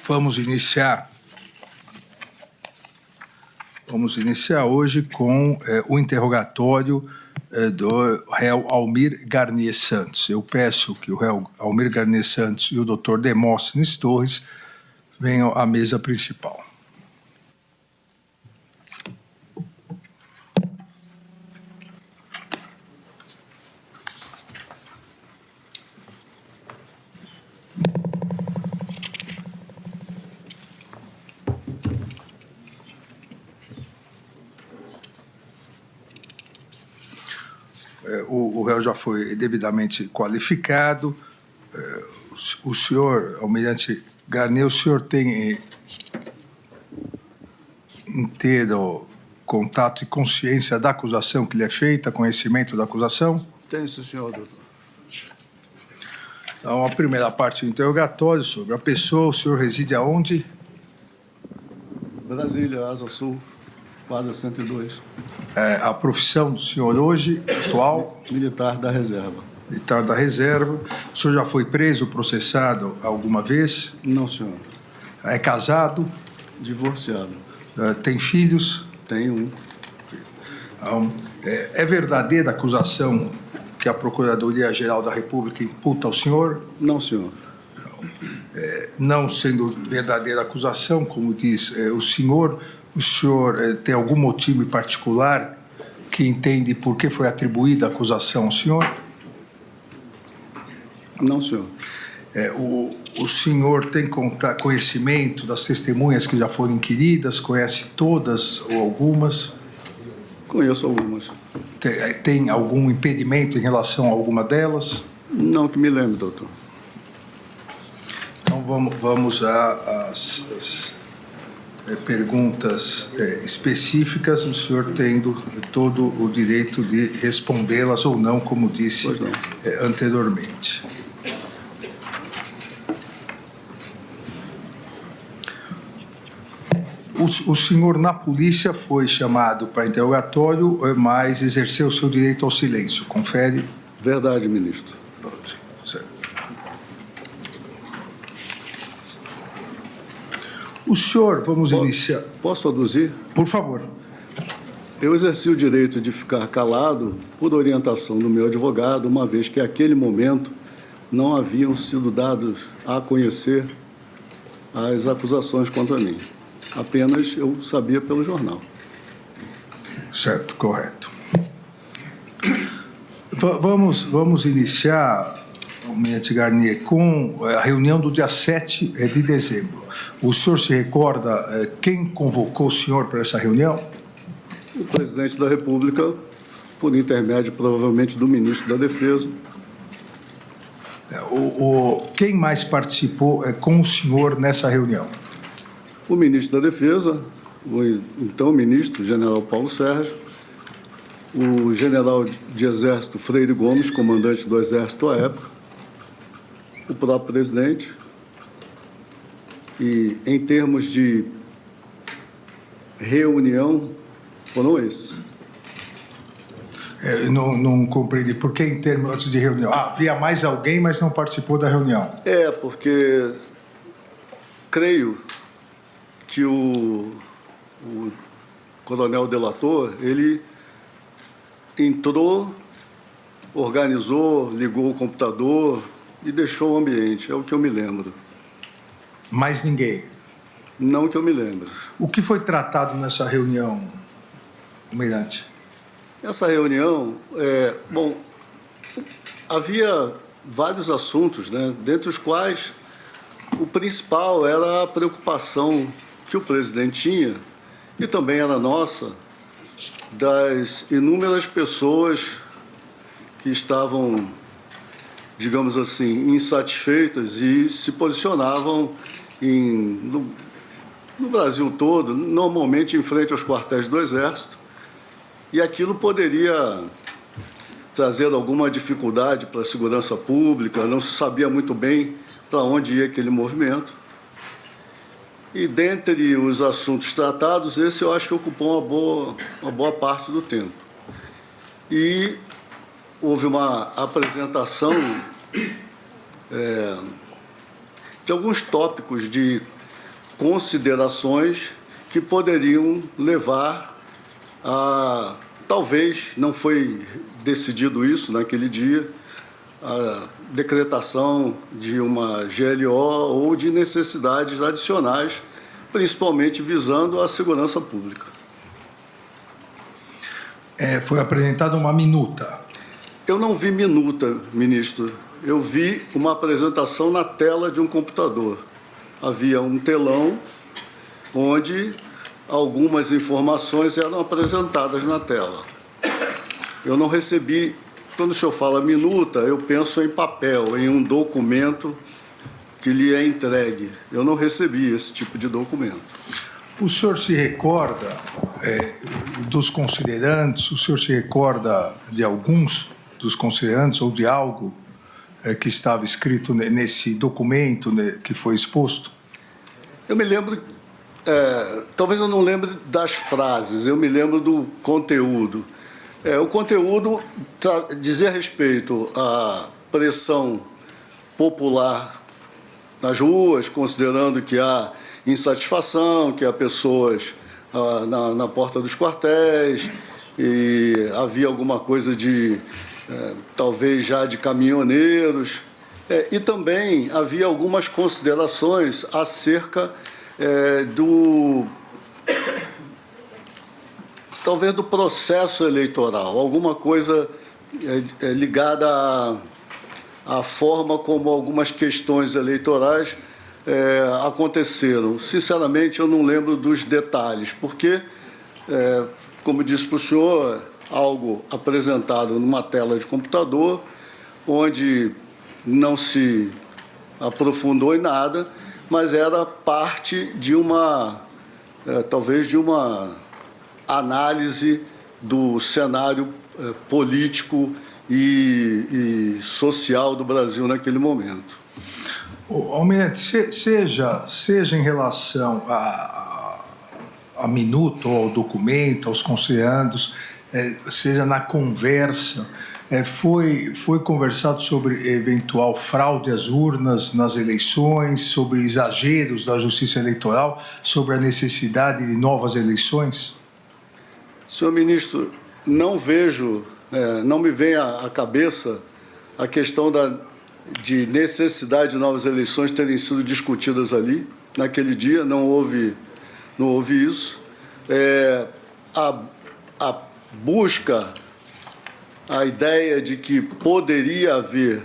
Vamos iniciar hoje com o interrogatório do réu Almir Garnier Santos. Eu peço que o réu Almir Garnier Santos e o doutor Demóstenes Torres venham à mesa principal. O réu já foi devidamente qualificado. O senhor, almirante Garnier, o senhor tem inteiro contato e consciência da acusação que lhe é feita, conhecimento da acusação? Tenho, sim, senhor, doutor. Então, a primeira parte do interrogatório sobre a pessoa. O senhor reside aonde? Brasília, Asa Sul, quadra 102. A profissão do senhor hoje, atual? Militar da reserva. Militar da reserva. O senhor já foi preso, processado alguma vez? Não, senhor. É casado? Divorciado. Tem filhos? Tenho um. Então, é verdadeira a acusação que a Procuradoria-Geral da República imputa ao senhor? Não, senhor. Não sendo verdadeira a acusação, como diz o senhor tem algum motivo em particular que entende por que foi atribuída a acusação ao senhor? Não, senhor. O senhor tem conhecimento das testemunhas que já foram inquiridas? Conhece todas ou algumas? Conheço algumas. Tem algum impedimento em relação a alguma delas? Não que me lembre, doutor. Então vamos às perguntas específicas, o senhor tendo todo o direito de respondê-las ou não, como disse anteriormente. O senhor na polícia foi chamado para interrogatório, mas exerceu seu direito ao silêncio. Confere? Verdade, ministro. Certo. O senhor, vamos iniciar. Posso aduzir? Por favor. Eu exerci o direito de ficar calado por orientação do meu advogado, uma vez que, naquele momento, não haviam sido dados a conhecer as acusações contra mim. Apenas eu sabia pelo jornal. Certo, correto. Vamos iniciar, almirante Garnier, com a reunião do dia 7 de dezembro. O senhor se recorda quem convocou o senhor para essa reunião? O presidente da República, por intermédio, provavelmente, do ministro da Defesa. Quem mais participou com o senhor nessa reunião? O ministro da Defesa, o então ministro, general Paulo Sérgio, o general de Exército Freire Gomes, comandante do Exército à época, o próprio presidente. E, em termos de reunião, foram esses. Não compreendi. Por que em termos de reunião? Havia mais alguém, mas não participou da reunião. Porque creio que o coronel delator, ele entrou, organizou, ligou o computador e deixou o ambiente. É o que eu me lembro. Mais ninguém? Não que eu me lembro. O que foi tratado nessa reunião, almirante? Essa reunião, havia vários assuntos, né, dentre os quais o principal era a preocupação que o presidente tinha, e também era nossa, das inúmeras pessoas que estavam, digamos assim, insatisfeitas e se posicionavam no Brasil todo, normalmente em frente aos quartéis do Exército, e aquilo poderia trazer alguma dificuldade para a segurança pública, não se sabia muito bem para onde ia aquele movimento. E, dentre os assuntos tratados, esse eu acho que ocupou uma boa parte do tempo. E houve uma apresentação de alguns tópicos de considerações que poderiam levar a, talvez, não foi decidido isso naquele dia, a decretação de uma GLO ou de necessidades adicionais, principalmente visando a segurança pública. Foi apresentada uma minuta. Eu não vi minuta, ministro. Eu vi uma apresentação na tela de um computador. Havia um telão onde algumas informações eram apresentadas na tela. Eu não recebi, quando o senhor fala minuta, eu penso em papel, em um documento que lhe é entregue. Eu não recebi esse tipo de documento. O senhor se recorda dos considerandos? O senhor se recorda de alguns dos considerandos ou de algo que estava escrito nesse documento que foi exposto? Eu me lembro, talvez eu não lembre das frases, eu me lembro do conteúdo. O conteúdo dizia respeito à pressão popular nas ruas, considerando que há insatisfação, que há pessoas na porta dos quartéis, e havia alguma coisa de, talvez já de caminhoneiros, e também havia algumas considerações acerca talvez do processo eleitoral, alguma coisa ligada à forma como algumas questões eleitorais aconteceram. Sinceramente, eu não lembro dos detalhes, porque, como disse para o senhor, algo apresentado numa tela de computador, onde não se aprofundou em nada, mas era parte de talvez de uma análise do cenário político e social do Brasil naquele momento. Almirante, seja em relação a minuto, ao documento, aos considerandos, seja na conversa, foi conversado sobre eventual fraude às urnas nas eleições, sobre exageros da Justiça Eleitoral, sobre a necessidade de novas eleições? Senhor ministro, não vejo, não me vem à cabeça a questão de necessidade de novas eleições terem sido discutidas ali. Naquele dia não houve isso. A busca, a ideia de que poderia haver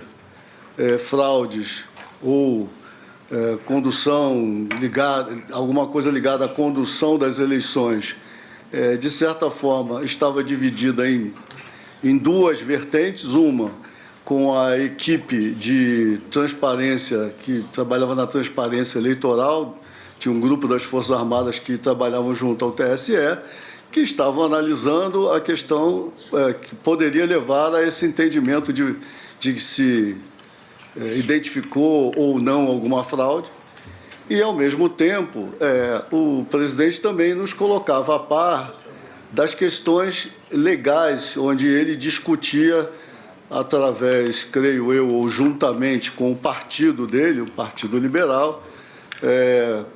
fraudes ou condução ligada, alguma coisa ligada à condução das eleições, de certa forma, estava dividida em duas vertentes. Uma, com a equipe de transparência, que trabalhava na transparência eleitoral, tinha um grupo das Forças Armadas que trabalhavam junto ao TSE, que estavam analisando a questão que poderia levar a esse entendimento de que se identificou ou não alguma fraude. E, ao mesmo tempo, o presidente também nos colocava a par das questões legais, onde ele discutia, através, creio eu, ou juntamente com o partido dele, o Partido Liberal,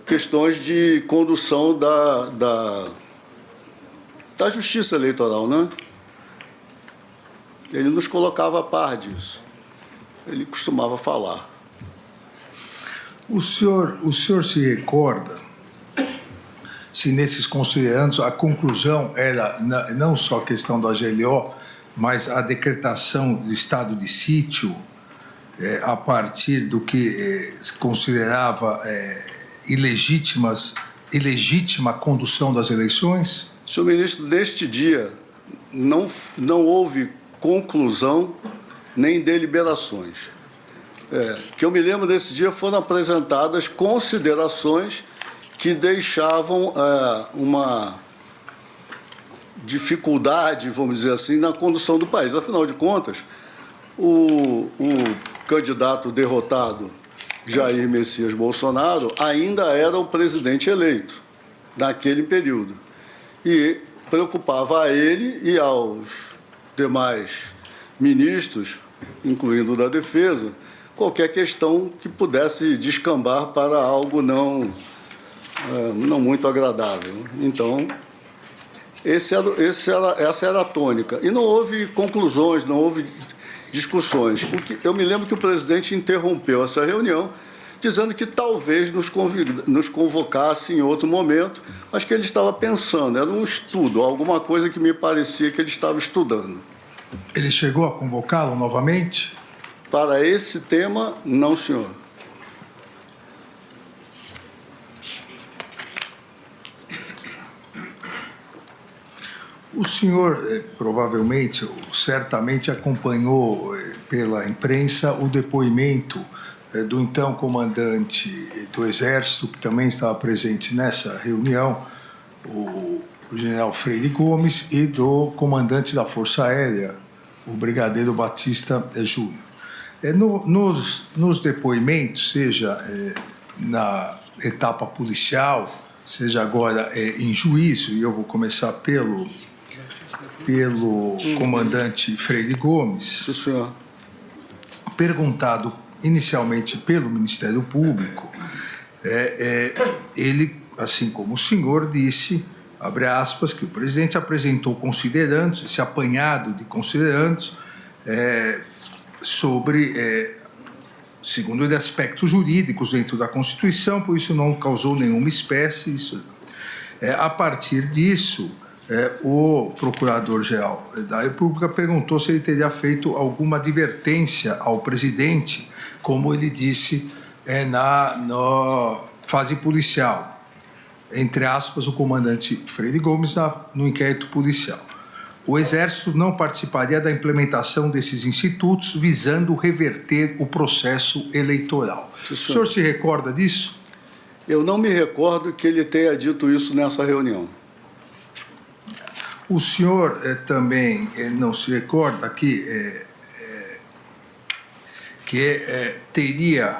questões de condução da Justiça Eleitoral, né? Ele nos colocava a par disso. Ele costumava falar. O senhor se recorda se nesses considerandos a conclusão era não só a questão da GLO, mas a decretação do estado de sítio a partir do que se considerava ilegítima condução das eleições? Senhor ministro, neste dia não houve conclusão nem deliberações. Que eu me lembro desse dia foram apresentadas considerações que deixavam uma dificuldade, vamos dizer assim, na condução do país. Afinal de contas, o candidato derrotado, Jair Messias Bolsonaro, ainda era o presidente eleito naquele período. E preocupava a ele e aos demais ministros, incluindo o da Defesa, qualquer questão que pudesse descambar para algo não não muito agradável. Então, essa era a tônica. E não houve conclusões, não houve discussões. Eu me lembro que o presidente interrompeu essa reunião, dizendo que talvez nos convocasse em outro momento, mas que ele estava pensando, era um estudo, alguma coisa que me parecia que ele estava estudando. Ele chegou a convocá-lo novamente? Para esse tema, não, senhor. O senhor provavelmente, ou certamente, acompanhou pela imprensa o depoimento do então comandante do Exército, que também estava presente nessa reunião, o general Freire Gomes, e do comandante da Força Aérea, o brigadeiro Batista Júnior. Nos depoimentos, seja na etapa policial, seja agora em juízo, e eu vou começar pelo comandante Freire Gomes, Sim, senhor. Perguntado inicialmente pelo Ministério Público, ele, assim como o senhor, disse, abre aspas, que o presidente apresentou considerandos, esse apanhado de considerandos, sobre, segundo ele, aspectos jurídicos dentro da Constituição, por isso não causou nenhuma espécie. A partir disso, o Procurador-Geral da República perguntou se ele teria feito alguma advertência ao presidente, como ele disse na fase policial, entre aspas, o comandante Freire Gomes no inquérito policial. O Exército não participaria da implementação desses institutos visando reverter o processo eleitoral. O senhor se recorda disso? Eu não me recordo que ele tenha dito isso nessa reunião. O senhor também não se recorda que teria,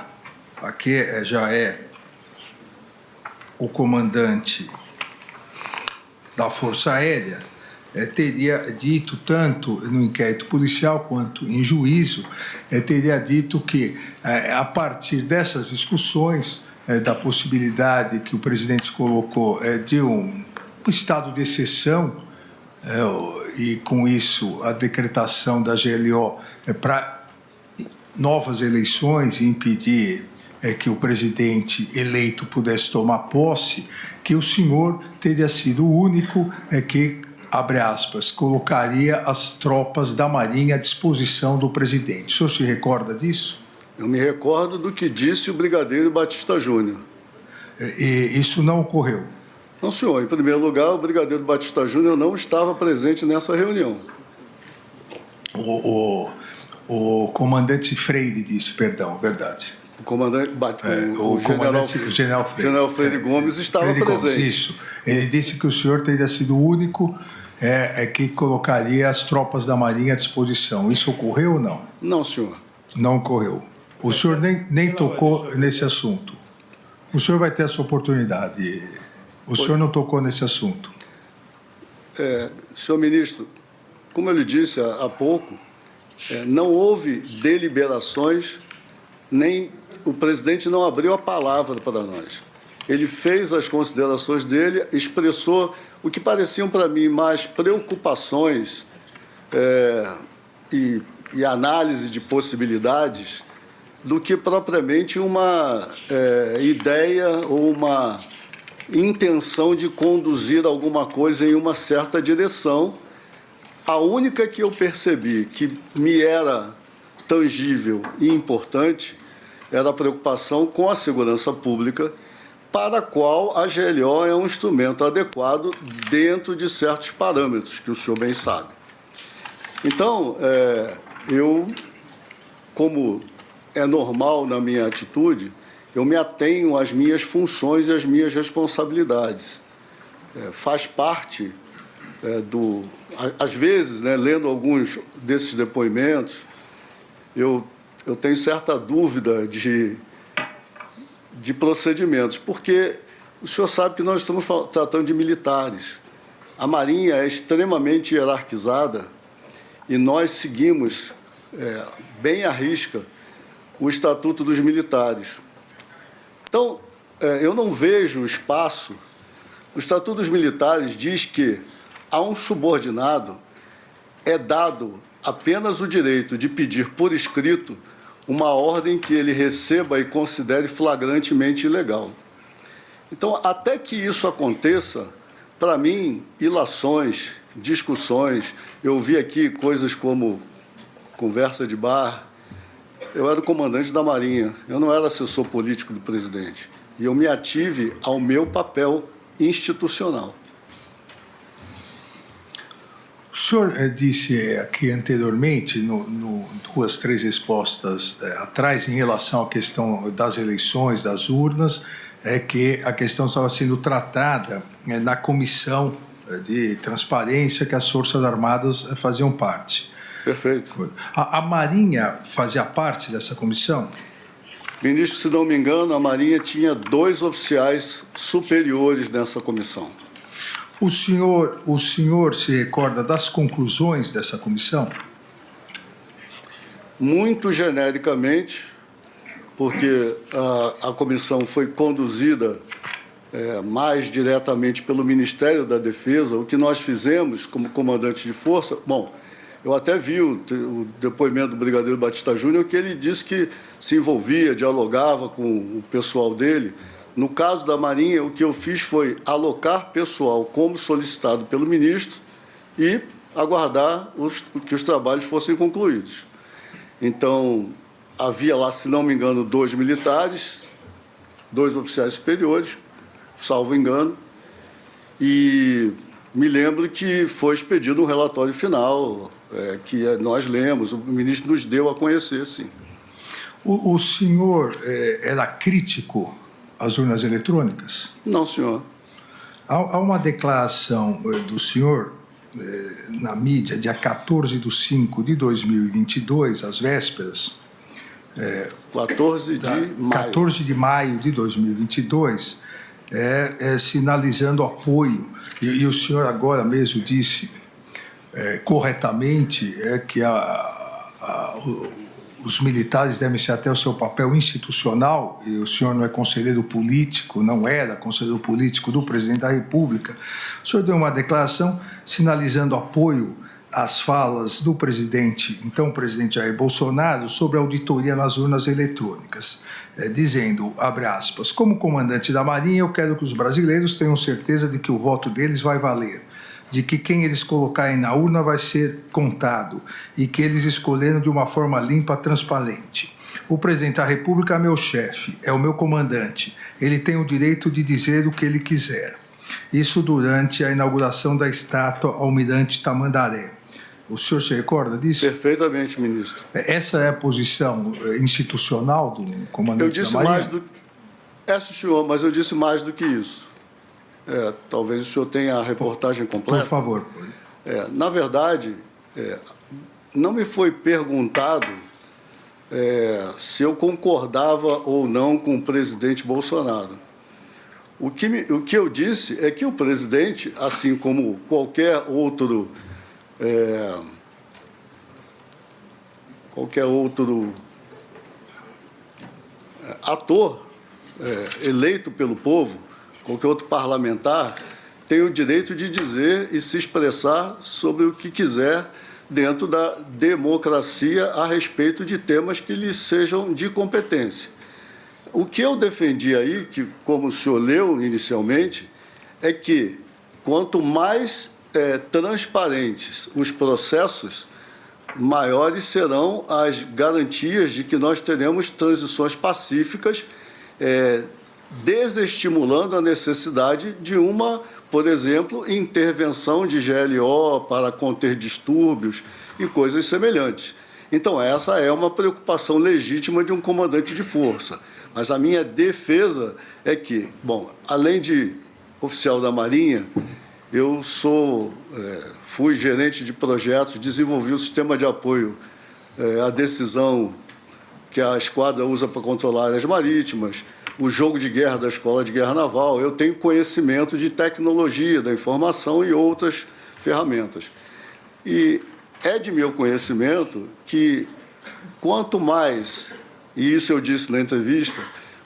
aqui já o comandante da Força Aérea, teria dito, tanto no inquérito policial quanto em juízo, teria dito que, a partir dessas discussões, da possibilidade que o presidente colocou de um estado de exceção, e com isso a decretação da GLO para novas eleições e impedir que o presidente eleito pudesse tomar posse, que o senhor teria sido o único que, abre aspas, colocaria as tropas da Marinha à disposição do presidente. O senhor se recorda disso? Eu me recordo do que disse o brigadeiro Batista Júnior. E isso não ocorreu? Não, senhor. Em primeiro lugar, o brigadeiro Batista Júnior não estava presente nessa reunião. O comandante Freire disse, perdão, verdade. O comandante, o general Freire Gomes estava presente. Gomes, isso. Ele disse que o senhor teria sido o único que colocaria as tropas da Marinha à disposição. Isso ocorreu ou não? Não, senhor. Não ocorreu. O senhor nem tocou nesse assunto. O senhor vai ter essa oportunidade. O senhor não tocou nesse assunto. Senhor ministro, como eu lhe disse há pouco, não houve deliberações, nem o presidente não abriu a palavra para nós. Ele fez as considerações dele, expressou o que pareciam para mim mais preocupações e análise de possibilidades do que propriamente uma ideia ou uma intenção de conduzir alguma coisa em uma certa direção. A única que eu percebi que me era tangível e importante era a preocupação com a segurança pública, para a qual a GLO é um instrumento adequado dentro de certos parâmetros, que o senhor bem sabe. Então, eu, como é normal na minha atitude, eu me atenho às minhas funções e às minhas responsabilidades. Faz parte às vezes, lendo alguns desses depoimentos, eu tenho certa dúvida de procedimentos, porque o senhor sabe que nós estamos tratando de militares. A Marinha é extremamente hierarquizada e nós seguimos bem à risca o Estatuto dos Militares. Então, eu não vejo espaço. O Estatuto dos Militares diz que a um subordinado é dado apenas o direito de pedir por escrito uma ordem que ele receba e considere flagrantemente ilegal. Então, até que isso aconteça, para mim, ilações, discussões, eu ouvi aqui coisas como conversa de bar. Eu era o comandante da Marinha, eu não era assessor político do presidente. E eu me ative ao meu papel institucional. O senhor disse aqui anteriormente, duas, três respostas atrás, em relação à questão das eleições, das urnas, que a questão estava sendo tratada na comissão de transparência que as Forças Armadas faziam parte. Perfeito. A Marinha fazia parte dessa comissão? Ministro, se não me engano, a Marinha tinha 2 oficiais superiores nessa comissão. O senhor se recorda das conclusões dessa comissão? Muito genericamente, porque a comissão foi conduzida mais diretamente pelo Ministério da Defesa. O que nós fizemos como comandante de força, bom, eu até vi o depoimento do Brigadeiro Batista Júnior, que ele disse que se envolvia, dialogava com o pessoal dele. No caso da Marinha, o que eu fiz foi alocar pessoal como solicitado pelo ministro e aguardar que os trabalhos fossem concluídos. Então, havia lá, se não me engano, 2 militares, 2 oficiais superiores, salvo engano, e me lembro que foi expedido um relatório final, que nós lemos, o ministro nos deu a conhecer, sim. O senhor era crítico às urnas eletrônicas? Não, senhor. Há uma declaração do senhor na mídia, dia 14 de 5 de 2022, às vésperas, 14 de maio de 2022, sinalizando apoio, e o senhor agora mesmo disse corretamente que os militares devem ser até o seu papel institucional, e o senhor não é conselheiro político, não era conselheiro político do presidente da República. O senhor deu uma declaração sinalizando apoio às falas do presidente, então presidente Jair Bolsonaro, sobre a auditoria nas urnas eletrônicas, dizendo, abre aspas, como comandante da Marinha, eu quero que os brasileiros tenham certeza de que o voto deles vai valer, de que quem eles colocarem na urna vai ser contado e que eles escolheram de uma forma limpa, transparente. O presidente da República é meu chefe, é o meu comandante. Ele tem o direito de dizer o que ele quiser. Isso durante a inauguração da estátua Almirante Tamandaré. O senhor se recorda disso? Perfeitamente, ministro. Essa é a posição institucional do comandante da Marinha? Senhor, mas eu disse mais do que isso. Talvez o senhor tenha a reportagem completa. Por favor. Na verdade, não me foi perguntado se eu concordava ou não com o presidente Bolsonaro. O que eu disse é que o presidente, assim como qualquer outro ator eleito pelo povo, qualquer outro parlamentar, tem o direito de dizer e se expressar sobre o que quiser dentro da democracia a respeito de temas que lhe sejam de competência. O que eu defendi aí, que, como o senhor leu inicialmente, é que quanto mais transparentes os processos, maiores serão as garantias de que nós teremos transições pacíficas, desestimulando a necessidade de uma, por exemplo, intervenção de GLO para conter distúrbios e coisas semelhantes. Então, essa é uma preocupação legítima de um comandante de força. Mas a minha defesa é que, bom, além de oficial da Marinha, eu fui gerente de projetos, desenvolvi o sistema de apoio à decisão que a esquadra usa para controlar áreas marítimas, o jogo de guerra da Escola de Guerra Naval. Eu tenho conhecimento de tecnologia da informação e outras ferramentas. E é de meu conhecimento que quanto mais, e isso eu disse na entrevista,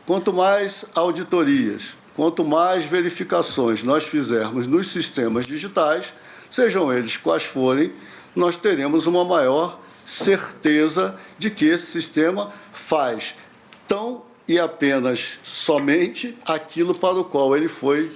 quanto mais auditorias, quanto mais verificações nós fizermos nos sistemas digitais, sejam eles quais forem, nós teremos uma maior certeza de que esse sistema faz tão e apenas somente aquilo para o qual ele foi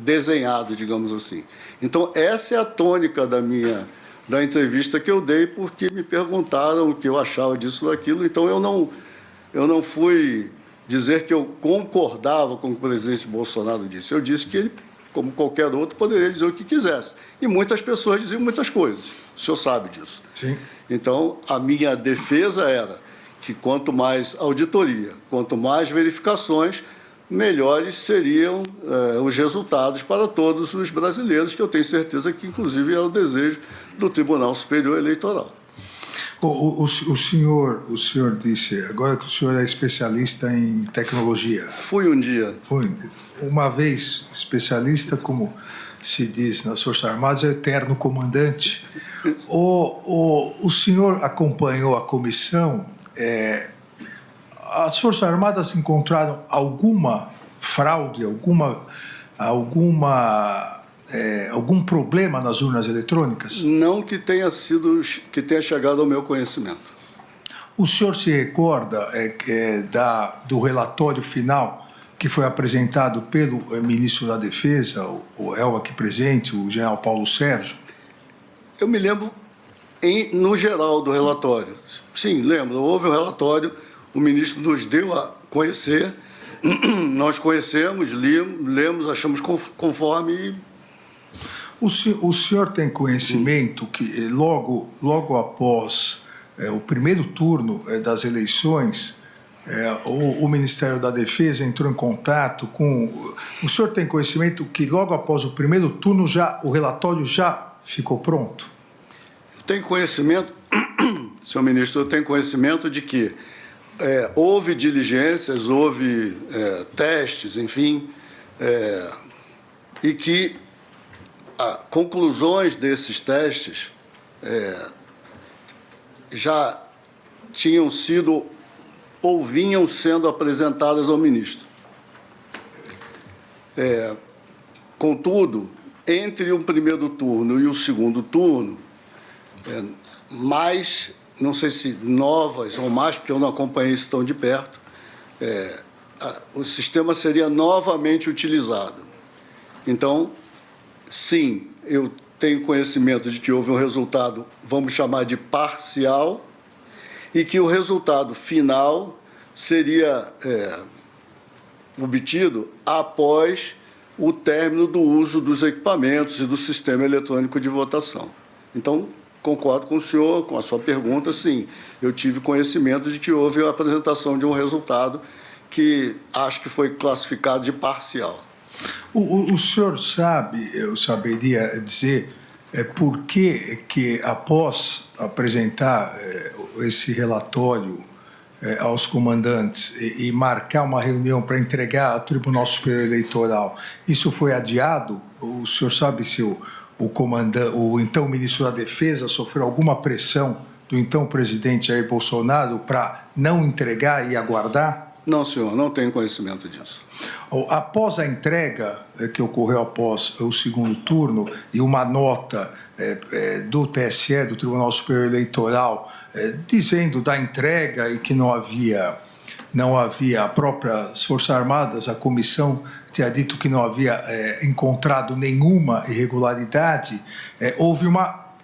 desenhado, digamos assim. Então, essa é a tônica da entrevista que eu dei, porque me perguntaram o que eu achava disso ou daquilo. Então, eu não fui dizer que eu concordava com o que o presidente Bolsonaro disse. Eu disse que ele, como qualquer outro, poderia dizer o que quisesse. E muitas pessoas diziam muitas coisas. O senhor sabe disso. Sim. Então, a minha defesa era que quanto mais auditoria, quanto mais verificações, melhores seriam os resultados para todos os brasileiros, que eu tenho certeza que, inclusive, é o desejo do Tribunal Superior Eleitoral. O senhor disse, agora que o senhor é especialista em tecnologia. Fui um dia. Fui, uma vez especialista, como se diz nas Forças Armadas, é eterno comandante. O senhor acompanhou a comissão. As Forças Armadas encontraram alguma fraude, algum problema nas urnas eletrônicas? Não que tenha chegado ao meu conhecimento. O senhor se recorda do relatório final que foi apresentado pelo ministro da Defesa, o aqui presente, o general Paulo Sérgio? Eu me lembro, no geral, do relatório. Sim, lembro. Houve um relatório, o ministro nos deu a conhecer, nós conhecemos, lemos, achamos conforme. O senhor tem conhecimento que logo após o primeiro turno das eleições, o Ministério da Defesa entrou em contato com... O senhor tem conhecimento que logo após o primeiro turno o relatório já ficou pronto? Eu tenho conhecimento, senhor ministro, eu tenho conhecimento de que houve diligências, houve testes, enfim, e que conclusões desses testes já tinham sido ou vinham sendo apresentadas ao ministro. Contudo, entre o primeiro turno e o segundo turno, mais, não sei se novas ou mais, porque eu não acompanhei isso tão de perto, o sistema seria novamente utilizado. Então, sim, eu tenho conhecimento de que houve um resultado, vamos chamar de parcial, e que o resultado final seria obtido após o término do uso dos equipamentos e do sistema eletrônico de votação. Então, concordo com o senhor, com a sua pergunta, sim. Eu tive conhecimento de que houve a apresentação de um resultado que acho que foi classificado de parcial. O senhor sabe, eu saberia dizer, por que após apresentar esse relatório aos comandantes e marcar uma reunião para entregar ao Tribunal Superior Eleitoral, isso foi adiado? O senhor sabe se o então ministro da Defesa sofreu alguma pressão do então presidente Jair Bolsonaro para não entregar e aguardar? Não, senhor, não tenho conhecimento disso. Após a entrega, que ocorreu após o segundo turno, e uma nota do TSE, do Tribunal Superior Eleitoral, dizendo da entrega e que não havia a próprias Forças Armadas, a comissão tinha dito que não havia encontrado nenhuma irregularidade, houve uma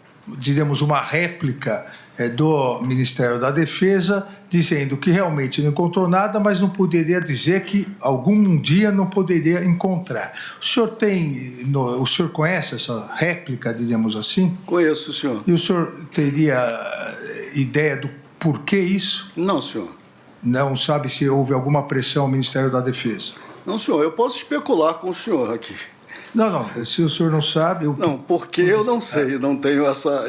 réplica do Ministério da Defesa, dizendo que realmente não encontrou nada, mas não poderia dizer que algum dia não poderia encontrar. O senhor conhece essa réplica, diríamos assim? Conheço, senhor. E o senhor teria ideia do porquê isso? Não, senhor. Não sabe se houve alguma pressão ao Ministério da Defesa? Não, senhor, eu posso especular com o senhor aqui. Não, se o senhor não sabe... Não, porque eu não sei, não tenho essa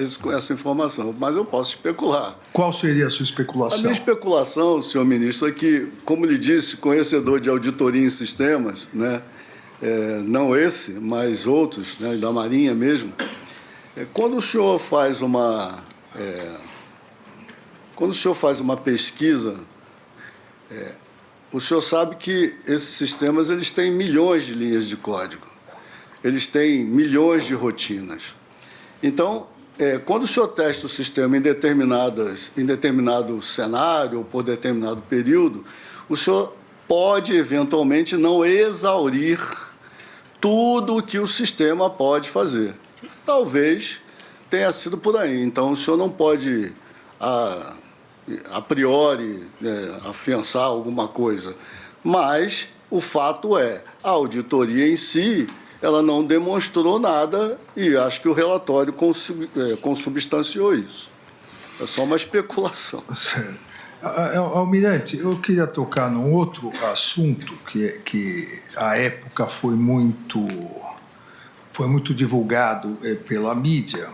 informação, mas eu posso especular. Qual seria a sua especulação? A minha especulação, senhor ministro, é que, como lhe disse, conhecedor de auditoria em sistemas, né, não esse, mas outros, né, da Marinha mesmo, quando o senhor faz uma pesquisa, o senhor sabe que esses sistemas eles têm milhões de linhas de código, eles têm milhões de rotinas. Então, quando o senhor testa o sistema em determinado cenário ou por determinado período, o senhor pode, eventualmente, não exaurir tudo o que o sistema pode fazer. Talvez tenha sido por aí. Então, o senhor não pode, a priori, afiançar alguma coisa. Mas o fato é, a auditoria em si, ela não demonstrou nada e acho que o relatório consubstanciou isso. É só uma especulação. Certo. Almirante, eu queria tocar num outro assunto que à época foi muito divulgado pela mídia.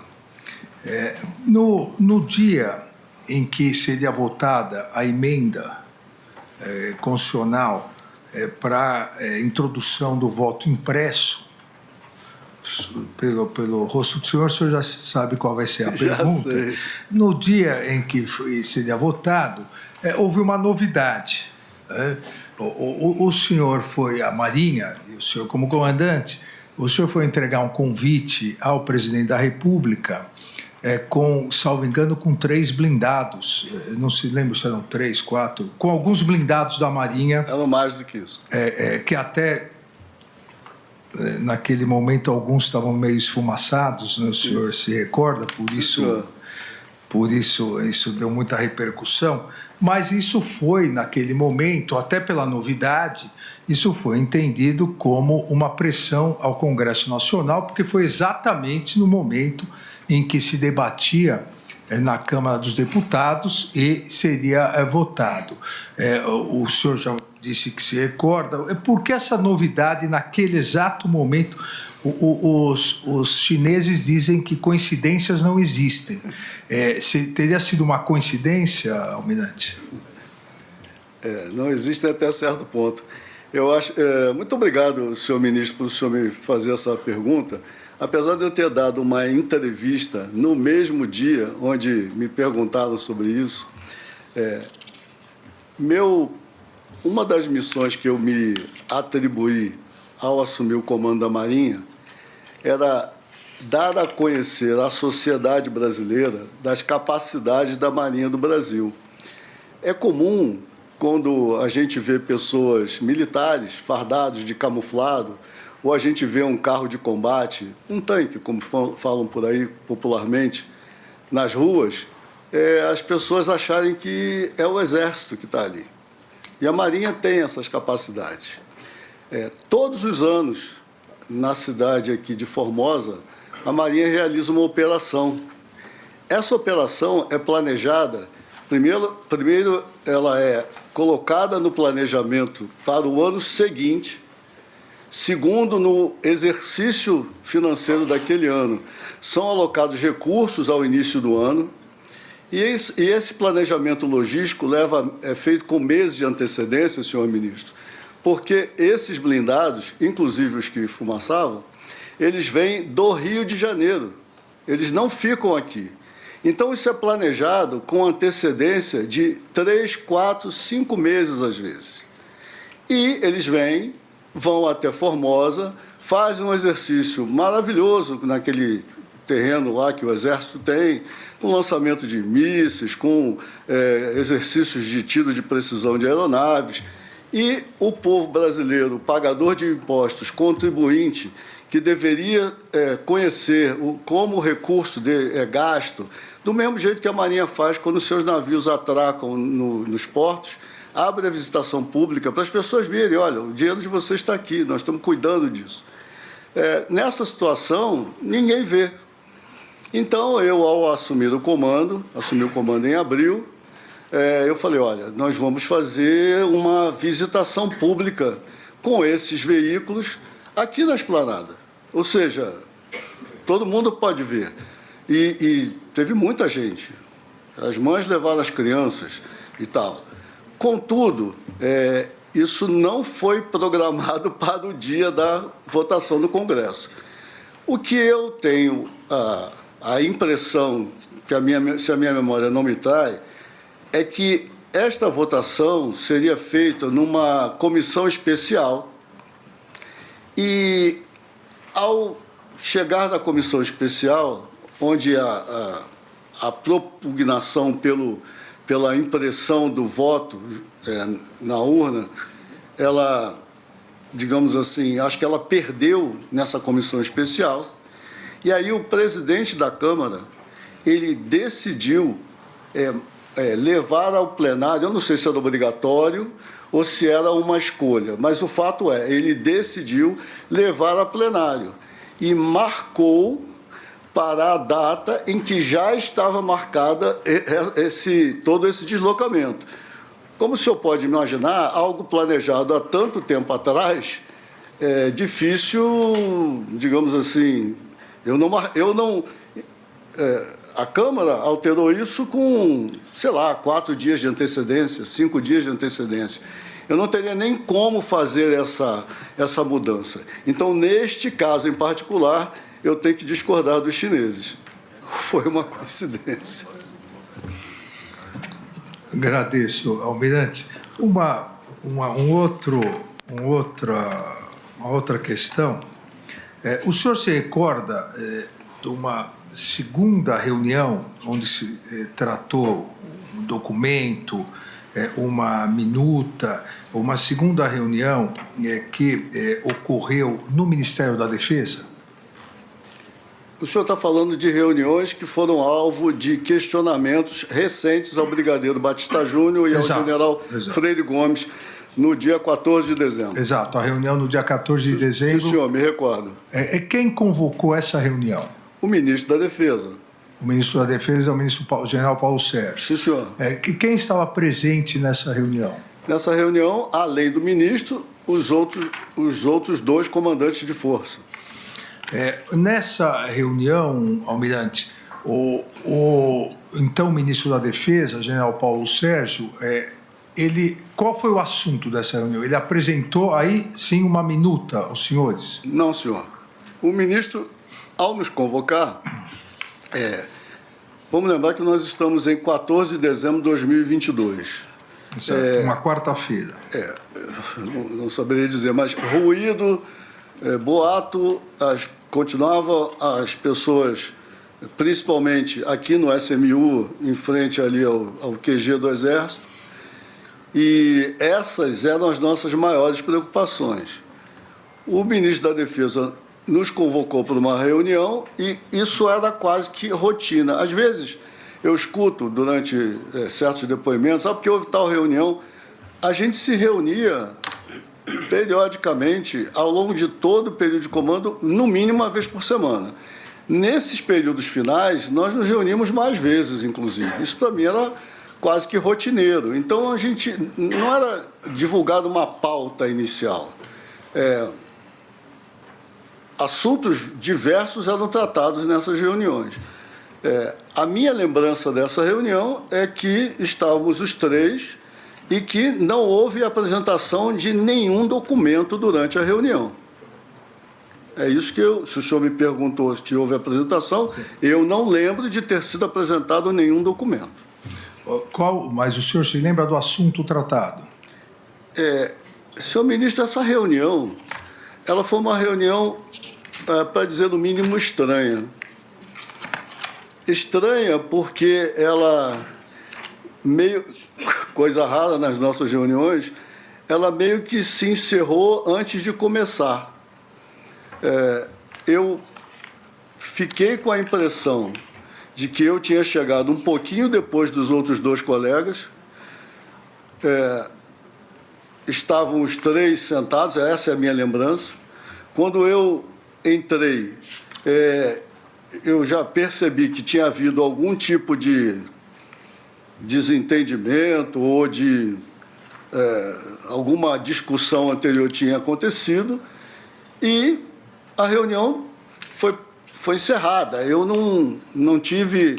No dia em que seria votada a emenda constitucional para introdução do voto impresso, pelo rosto do senhor, o senhor já sabe qual vai ser a pergunta. Sei. No dia em que seria votado, houve uma novidade. O senhor foi à Marinha, e o senhor como comandante, o senhor foi entregar um convite ao presidente da República, salvo engano, com 3 blindados. Não se lembra se eram 3, 4, com alguns blindados da Marinha. Eram mais do que isso. Que até... naquele momento alguns estavam meio esfumaçados, né? O senhor se recorda, por isso deu muita repercussão, mas isso foi, naquele momento, até pela novidade, isso foi entendido como uma pressão ao Congresso Nacional, porque foi exatamente no momento em que se debatia na Câmara dos Deputados e seria votado. O senhor já disse que se recorda. Por que essa novidade naquele exato momento? Os chineses dizem que coincidências não existem. Teria sido uma coincidência, Almirante? Não existe até certo ponto. Eu acho. Muito obrigado, senhor ministro, por o senhor me fazer essa pergunta. Apesar de eu ter dado uma entrevista no mesmo dia onde me perguntaram sobre isso, uma das missões que eu me atribuí ao assumir o comando da Marinha era dar a conhecer à sociedade brasileira das capacidades da Marinha do Brasil. É comum, quando a gente vê pessoas militares fardados de camuflado, ou a gente vê um carro de combate, um tanque, como falam por aí popularmente, nas ruas, as pessoas acharem que é o Exército que está ali. E a Marinha tem essas capacidades. Todos os anos, na cidade aqui de Formosa, a Marinha realiza uma operação. Essa operação é planejada, primeiro ela é colocada no planejamento para o ano seguinte. Segundo, no exercício financeiro daquele ano, são alocados recursos ao início do ano, e esse planejamento logístico é feito com meses de antecedência, senhor ministro, porque esses blindados, inclusive os que fumaçavam, eles vêm do Rio de Janeiro, eles não ficam aqui. Então, isso é planejado com antecedência de 3, 4, 5 meses, às vezes. E eles vão até Formosa, fazem um exercício maravilhoso naquele terreno lá que o Exército tem, com lançamento de mísseis, com exercícios de tiro de precisão de aeronaves. E o povo brasileiro, pagador de impostos, contribuinte, que deveria conhecer como o recurso é gasto, do mesmo jeito que a Marinha faz quando seus navios atracam nos portos, abre a visitação pública para as pessoas verem, olha, o dinheiro de vocês está aqui, nós estamos cuidando disso. Nessa situação, ninguém vê. Então, eu, ao assumir o comando em abril, eu falei, olha, nós vamos fazer uma visitação pública com esses veículos aqui na esplanada. Ou seja, todo mundo pode ver. E teve muita gente. As mães levaram as crianças e tal. Contudo, isso não foi programado para o dia da votação do Congresso. O que eu tenho a impressão, se a minha memória não me trai, é que esta votação seria feita numa comissão especial e, ao chegar na comissão especial, onde a propugnação pela impressão do voto na urna, ela, digamos assim, acho que ela perdeu nessa comissão especial, e aí o presidente da Câmara, ele decidiu levar ao plenário, eu não sei se era obrigatório ou se era uma escolha, mas o fato é, ele decidiu levar a plenário e marcou para a data em que já estava marcada todo esse deslocamento. Como o senhor pode imaginar, algo planejado há tanto tempo atrás, é difícil, digamos assim, a Câmara alterou isso com, sei lá, 4 dias de antecedência, 5 dias de antecedência. Eu não teria nem como fazer essa mudança. Então, neste caso em particular, eu tenho que discordar dos chineses. Foi uma coincidência. Agradeço, Almirante. Uma outra questão. O senhor se recorda de uma segunda reunião onde se tratou um documento, uma minuta, uma segunda reunião que ocorreu no Ministério da Defesa? O senhor está falando de reuniões que foram alvo de questionamentos recentes ao brigadeiro Batista Júnior e ao general Freire Gomes no dia 14 de dezembro. Exato, a reunião no dia 14 de dezembro. Sim, senhor, me recordo. Quem convocou essa reunião? O ministro da Defesa. O ministro da Defesa é o general Paulo Sérgio. Sim, senhor. Quem estava presente nessa reunião? Nessa reunião, além do ministro, os outros 2 comandantes de força. Nessa reunião, Almirante, o então ministro da Defesa, general Paulo Sérgio, qual foi o assunto dessa reunião? Ele apresentou aí, sim, uma minuta aos senhores? Não, senhor. O ministro, ao nos convocar, vamos lembrar que nós estamos em 14 de dezembro de 2022. Exato, uma quarta-feira. Não saberia dizer, mas ruído, boato, continuava as pessoas, principalmente aqui no SMU, em frente ali ao QG do Exército, e essas eram as nossas maiores preocupações. O ministro da Defesa nos convocou para uma reunião e isso era quase que rotina. Às vezes, eu escuto durante certos depoimentos, porque houve tal reunião, a gente se reunia periodicamente, ao longo de todo o período de comando, no mínimo uma vez por semana. Nesses períodos finais, nós nos reunimos mais vezes, inclusive. Isso, para mim, era quase que rotineiro. Então, a gente não era divulgada uma pauta inicial. Assuntos diversos eram tratados nessas reuniões. A minha lembrança dessa reunião é que estávamos os 3 e que não houve apresentação de nenhum documento durante a reunião. É isso que se o senhor me perguntou se houve apresentação, eu não lembro de ter sido apresentado nenhum documento. Mas o senhor se lembra do assunto tratado? Senhor ministro, essa reunião, ela foi uma reunião, para dizer no mínimo, estranha. Estranha porque ela, coisa rara nas nossas reuniões, ela meio que se encerrou antes de começar. Eu fiquei com a impressão de que eu tinha chegado um pouquinho depois dos outros 2 colegas. Estavam os 3 sentados, essa é a minha lembrança. Quando eu entrei, eu já percebi que tinha havido algum tipo de desentendimento ou de alguma discussão anterior tinha acontecido e a reunião foi encerrada. Eu não tive...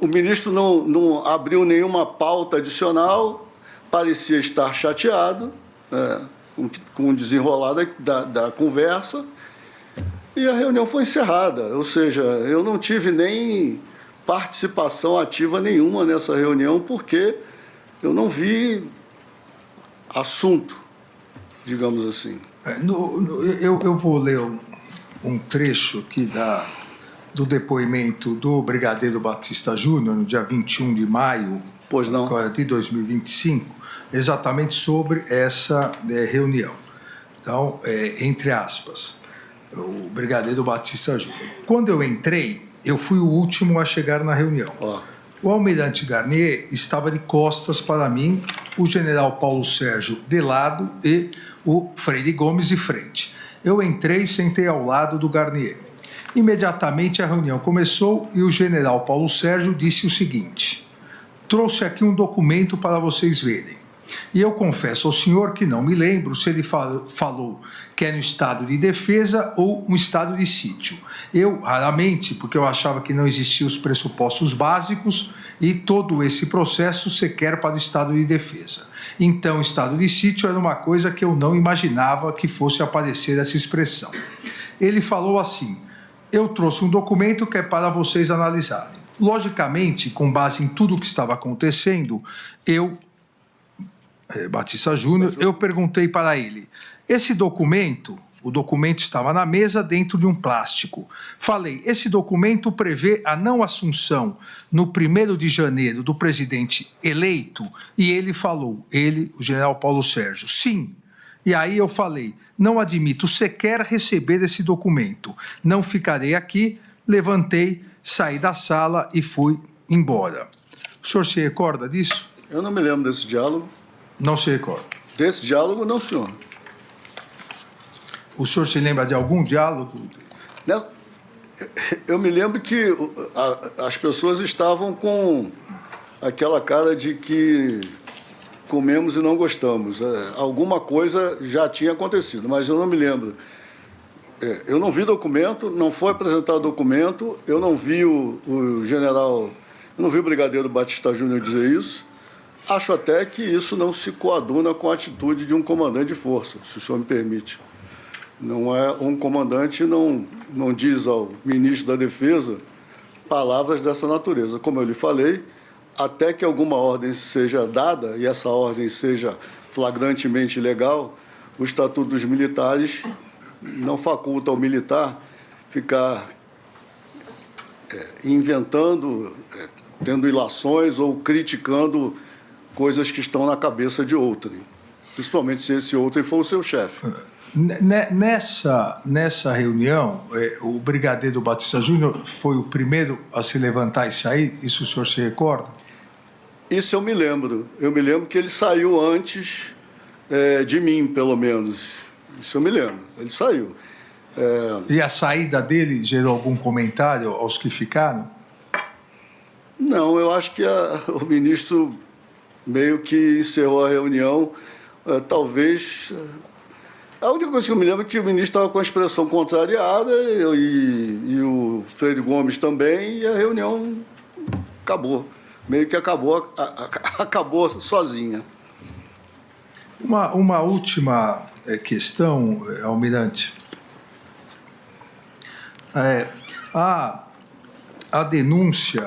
O ministro não abriu nenhuma pauta adicional, parecia estar chateado com o desenrolar da conversa e a reunião foi encerrada. Ou seja, eu não tive nem participação ativa nenhuma nessa reunião, porque eu não vi assunto, digamos assim. Eu vou ler um trecho aqui do depoimento do Brigadeiro Batista Júnior, no dia 21 de maio Pois não. agora de 2025, exatamente sobre essa reunião. Então, entre aspas, o Brigadeiro Batista Júnior. Quando eu entrei, eu fui o último a chegar na reunião. O almirante Garnier estava de costas para mim, o general Paulo Sérgio de lado e o Freire Gomes de frente. Eu entrei e sentei ao lado do Garnier. Imediatamente a reunião começou e o general Paulo Sérgio disse o seguinte: trouxe aqui um documento para vocês verem. E eu confesso ao senhor que não me lembro se ele falou que é no estado de defesa ou um estado de sítio. Eu, raramente, porque eu achava que não existiam os pressupostos básicos e todo esse processo sequer para o estado de defesa. Então, estado de sítio era uma coisa que eu não imaginava que fosse aparecer essa expressão. Ele falou assim: eu trouxe um documento que é para vocês analisarem. Logicamente, com base em tudo o que estava acontecendo, Batista Júnior, eu perguntei para ele, esse documento, o documento estava na mesa dentro de um plástico. Falei, esse documento prevê a não assunção no 1º de janeiro do presidente eleito? E ele falou, o general Paulo Sérgio, sim. E aí eu falei, não admito sequer receber esse documento. Não ficarei aqui, levantei, saí da sala e fui embora. O senhor se recorda disso? Eu não me lembro desse diálogo. Não se recorda. Desse diálogo, não, senhor. O senhor se lembra de algum diálogo? Eu me lembro que as pessoas estavam com aquela cara de que comemos e não gostamos. Alguma coisa já tinha acontecido, mas eu não me lembro. Eu não vi documento, não foi apresentado documento, eu não vi o general, eu não vi o Brigadeiro Batista Júnior dizer isso. Acho até que isso não se coaduna com a atitude de um comandante de força, se o senhor me permite. Não é um comandante, não diz ao ministro da Defesa palavras dessa natureza. Como eu lhe falei, até que alguma ordem seja dada, e essa ordem seja flagrantemente ilegal, o Estatuto dos Militares não faculta ao militar ficar inventando, tendo ilações ou criticando coisas que estão na cabeça de outrem, principalmente se esse outrem for o seu chefe. Nessa reunião, o Brigadeiro Batista Júnior foi o primeiro a se levantar e sair? Isso o senhor se recorda? Isso eu me lembro. Eu me lembro que ele saiu antes de mim, pelo menos. Isso eu me lembro. Ele saiu. E a saída dele gerou algum comentário aos que ficaram? Não, eu acho que o ministro meio que encerrou a reunião, talvez... A única coisa que eu me lembro é que o ministro estava com a expressão contrariada e o Freire Gomes também, e a reunião acabou. Meio que acabou sozinha. Uma última questão, almirante. A denúncia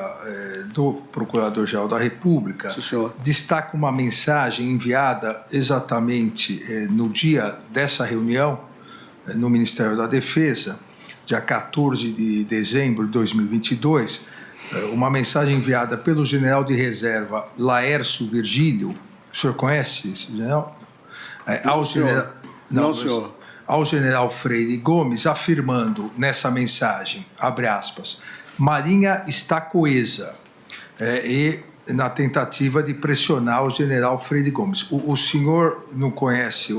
do Procurador-Geral da República destaca uma mensagem enviada exatamente no dia dessa reunião no Ministério da Defesa, dia 14 de dezembro de 2022, uma mensagem enviada pelo general de reserva Laércio Virgílio. O senhor conhece esse general? Não, senhor. Ao general Freire Gomes, afirmando nessa mensagem, abre aspas, Marinha está coesa, e na tentativa de pressionar o general Freire Gomes. O senhor não conhece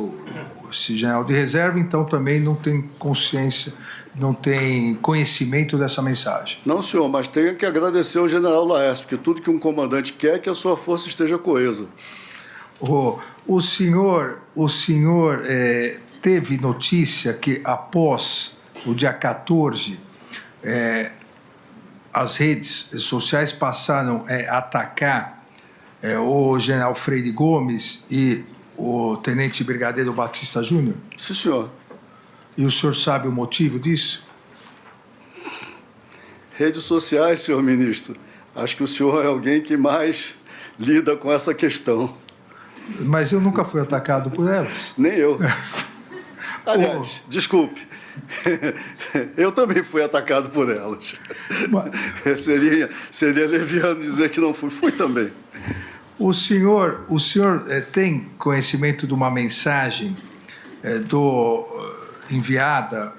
esse general de reserva, então também não tem consciência, não tem conhecimento dessa mensagem. Não, senhor, mas tenho que agradecer ao general Laércio, porque tudo que um comandante quer é que a sua força esteja coesa. O senhor teve notícia que após o dia 14, as redes sociais passaram a atacar o general Freire Gomes e o tenente brigadeiro Batista Júnior? Sim, senhor. E o senhor sabe o motivo disso? Redes sociais, senhor ministro. Acho que o senhor é alguém que mais lida com essa questão. Mas eu nunca fui atacado por elas. Nem eu. Aliás, desculpe, eu também fui atacado por elas. Mas... seria leviano dizer que não fui. Fui também. O senhor tem conhecimento de uma mensagem enviada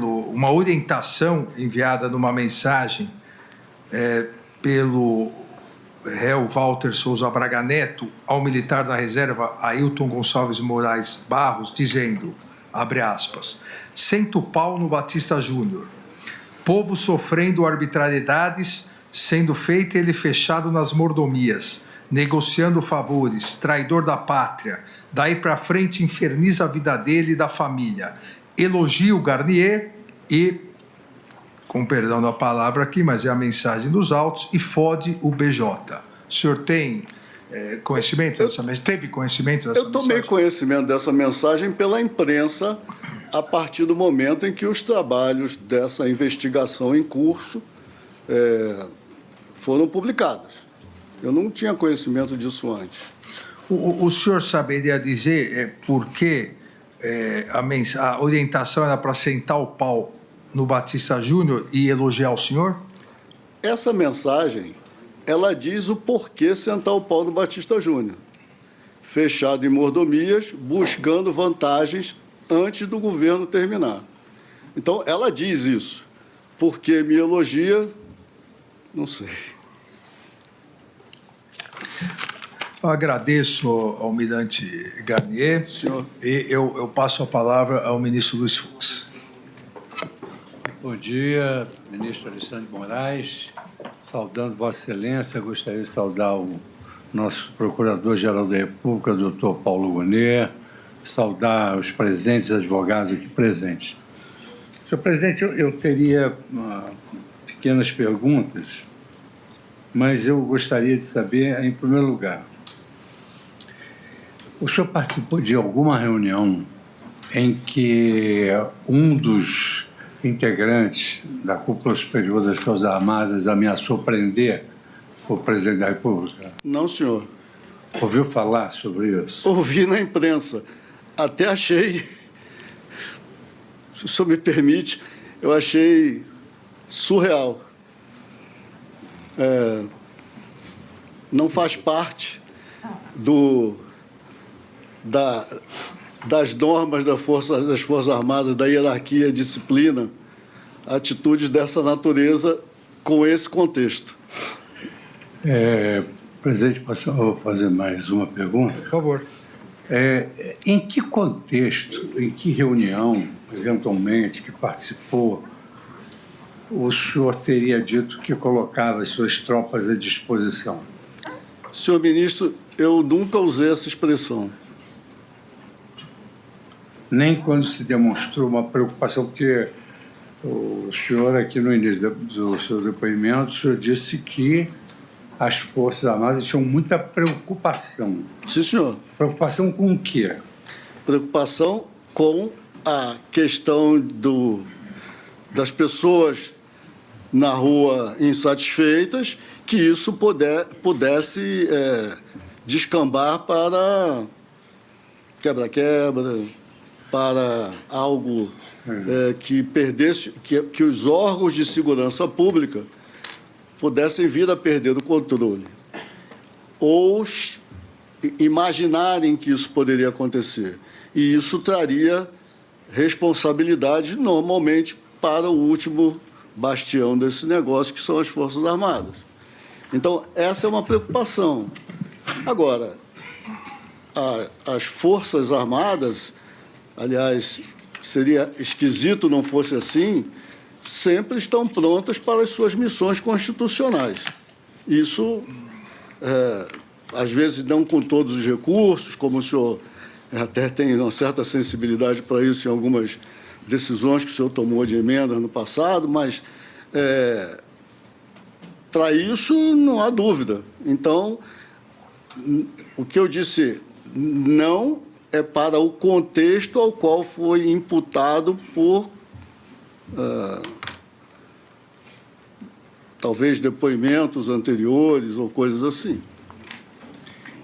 uma orientação enviada numa mensagem pelo réu Walter Souza Braga Neto ao militar da reserva Ailton Gonçalves Moraes Barros, dizendo, abre aspas, senta o pau no Batista Júnior, povo sofrendo arbitrariedades, sendo feito ele fechado nas mordomias, negociando favores, traidor da pátria, daí para frente inferniza a vida dele e da família, elogia o Garnier e, com perdão da palavra aqui, mas é a mensagem dos autos, e fode o BJ. O senhor tem conhecimento dessa mensagem? Teve conhecimento dessa mensagem? Eu tomei conhecimento dessa mensagem pela imprensa a partir do momento em que os trabalhos dessa investigação em curso foram publicados. Eu não tinha conhecimento disso antes. O senhor saberia dizer por que a orientação era para sentar o pau no Batista Júnior e elogiar o senhor? Essa mensagem, ela diz o porquê sentar o pau no Batista Júnior. Fechado em mordomias, buscando vantagens antes do governo terminar. Então, ela diz isso. Porque me elogia, não sei. Eu agradeço ao almirante Garnier. Senhor. E eu passo a palavra ao ministro Luiz Fux. Bom dia, ministro Alexandre de Moraes. Saudando Vossa Excelência, gostaria de saudar o nosso Procurador-Geral da República, doutor Paulo Gonet, saudar os presentes, advogados aqui presentes. Senhor presidente, eu teria pequenas perguntas, mas eu gostaria de saber, em primeiro lugar, o senhor participou de alguma reunião em que um dos integrantes da Cúpula Superior das Forças Armadas ameaçou prender o presidente da República? Não, senhor. Ouviu falar sobre isso? Ouvi na imprensa. Até achei, se o senhor me permite, eu achei surreal. Não faz parte das normas das Forças Armadas, da hierarquia, disciplina, atitudes dessa natureza com esse contexto. Presidente, posso fazer mais uma pergunta? Por favor. Em que contexto, em que reunião, eventualmente, que participou, o senhor teria dito que colocava as suas tropas à disposição? Senhor ministro, eu nunca usei essa expressão. Nem quando se demonstrou uma preocupação, porque o senhor, aqui no início do seu depoimento, o senhor disse que as Forças Armadas tinham muita preocupação. Sim, senhor. Preocupação com o quê? Preocupação com a questão das pessoas na rua insatisfeitas, que isso pudesse descambar para quebra-quebra, para algo que perdesse, que os órgãos de segurança pública pudessem vir a perder o controle, ou imaginarem que isso poderia acontecer. E isso traria responsabilidade, normalmente, para o último bastião desse negócio, que são as Forças Armadas. Então, essa é uma preocupação. Agora, as Forças Armadas, aliás, seria esquisito não fosse assim, sempre estão prontas para as suas missões constitucionais. Isso, às vezes, não com todos os recursos, como o senhor até tem uma certa sensibilidade para isso em algumas decisões que o senhor tomou de emendas no passado, mas para isso não há dúvida. Então, o que eu disse não é para o contexto ao qual foi imputado por talvez depoimentos anteriores ou coisas assim.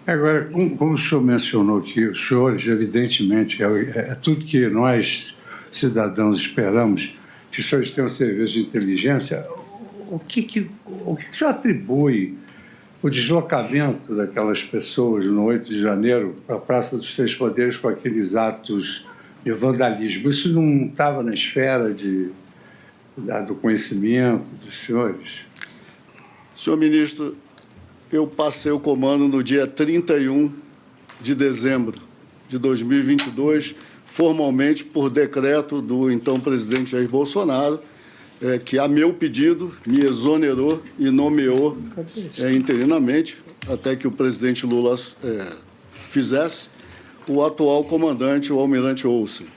Agora, como o senhor mencionou que os senhores, evidentemente, é tudo que nós, cidadãos, esperamos, que os senhores tenham serviço de inteligência, o que o senhor atribui o deslocamento daquelas pessoas no 8 de janeiro para a Praça dos Três Poderes com aqueles atos de vandalismo? Isso não estava na esfera do conhecimento dos senhores? Senhor ministro, eu passei o comando no dia 31 de dezembro de 2022, formalmente por decreto do então presidente Jair Bolsonaro, que, a meu pedido, me exonerou e nomeou interinamente, até que o presidente Lula fizesse, o atual comandante, o almirante Olsen.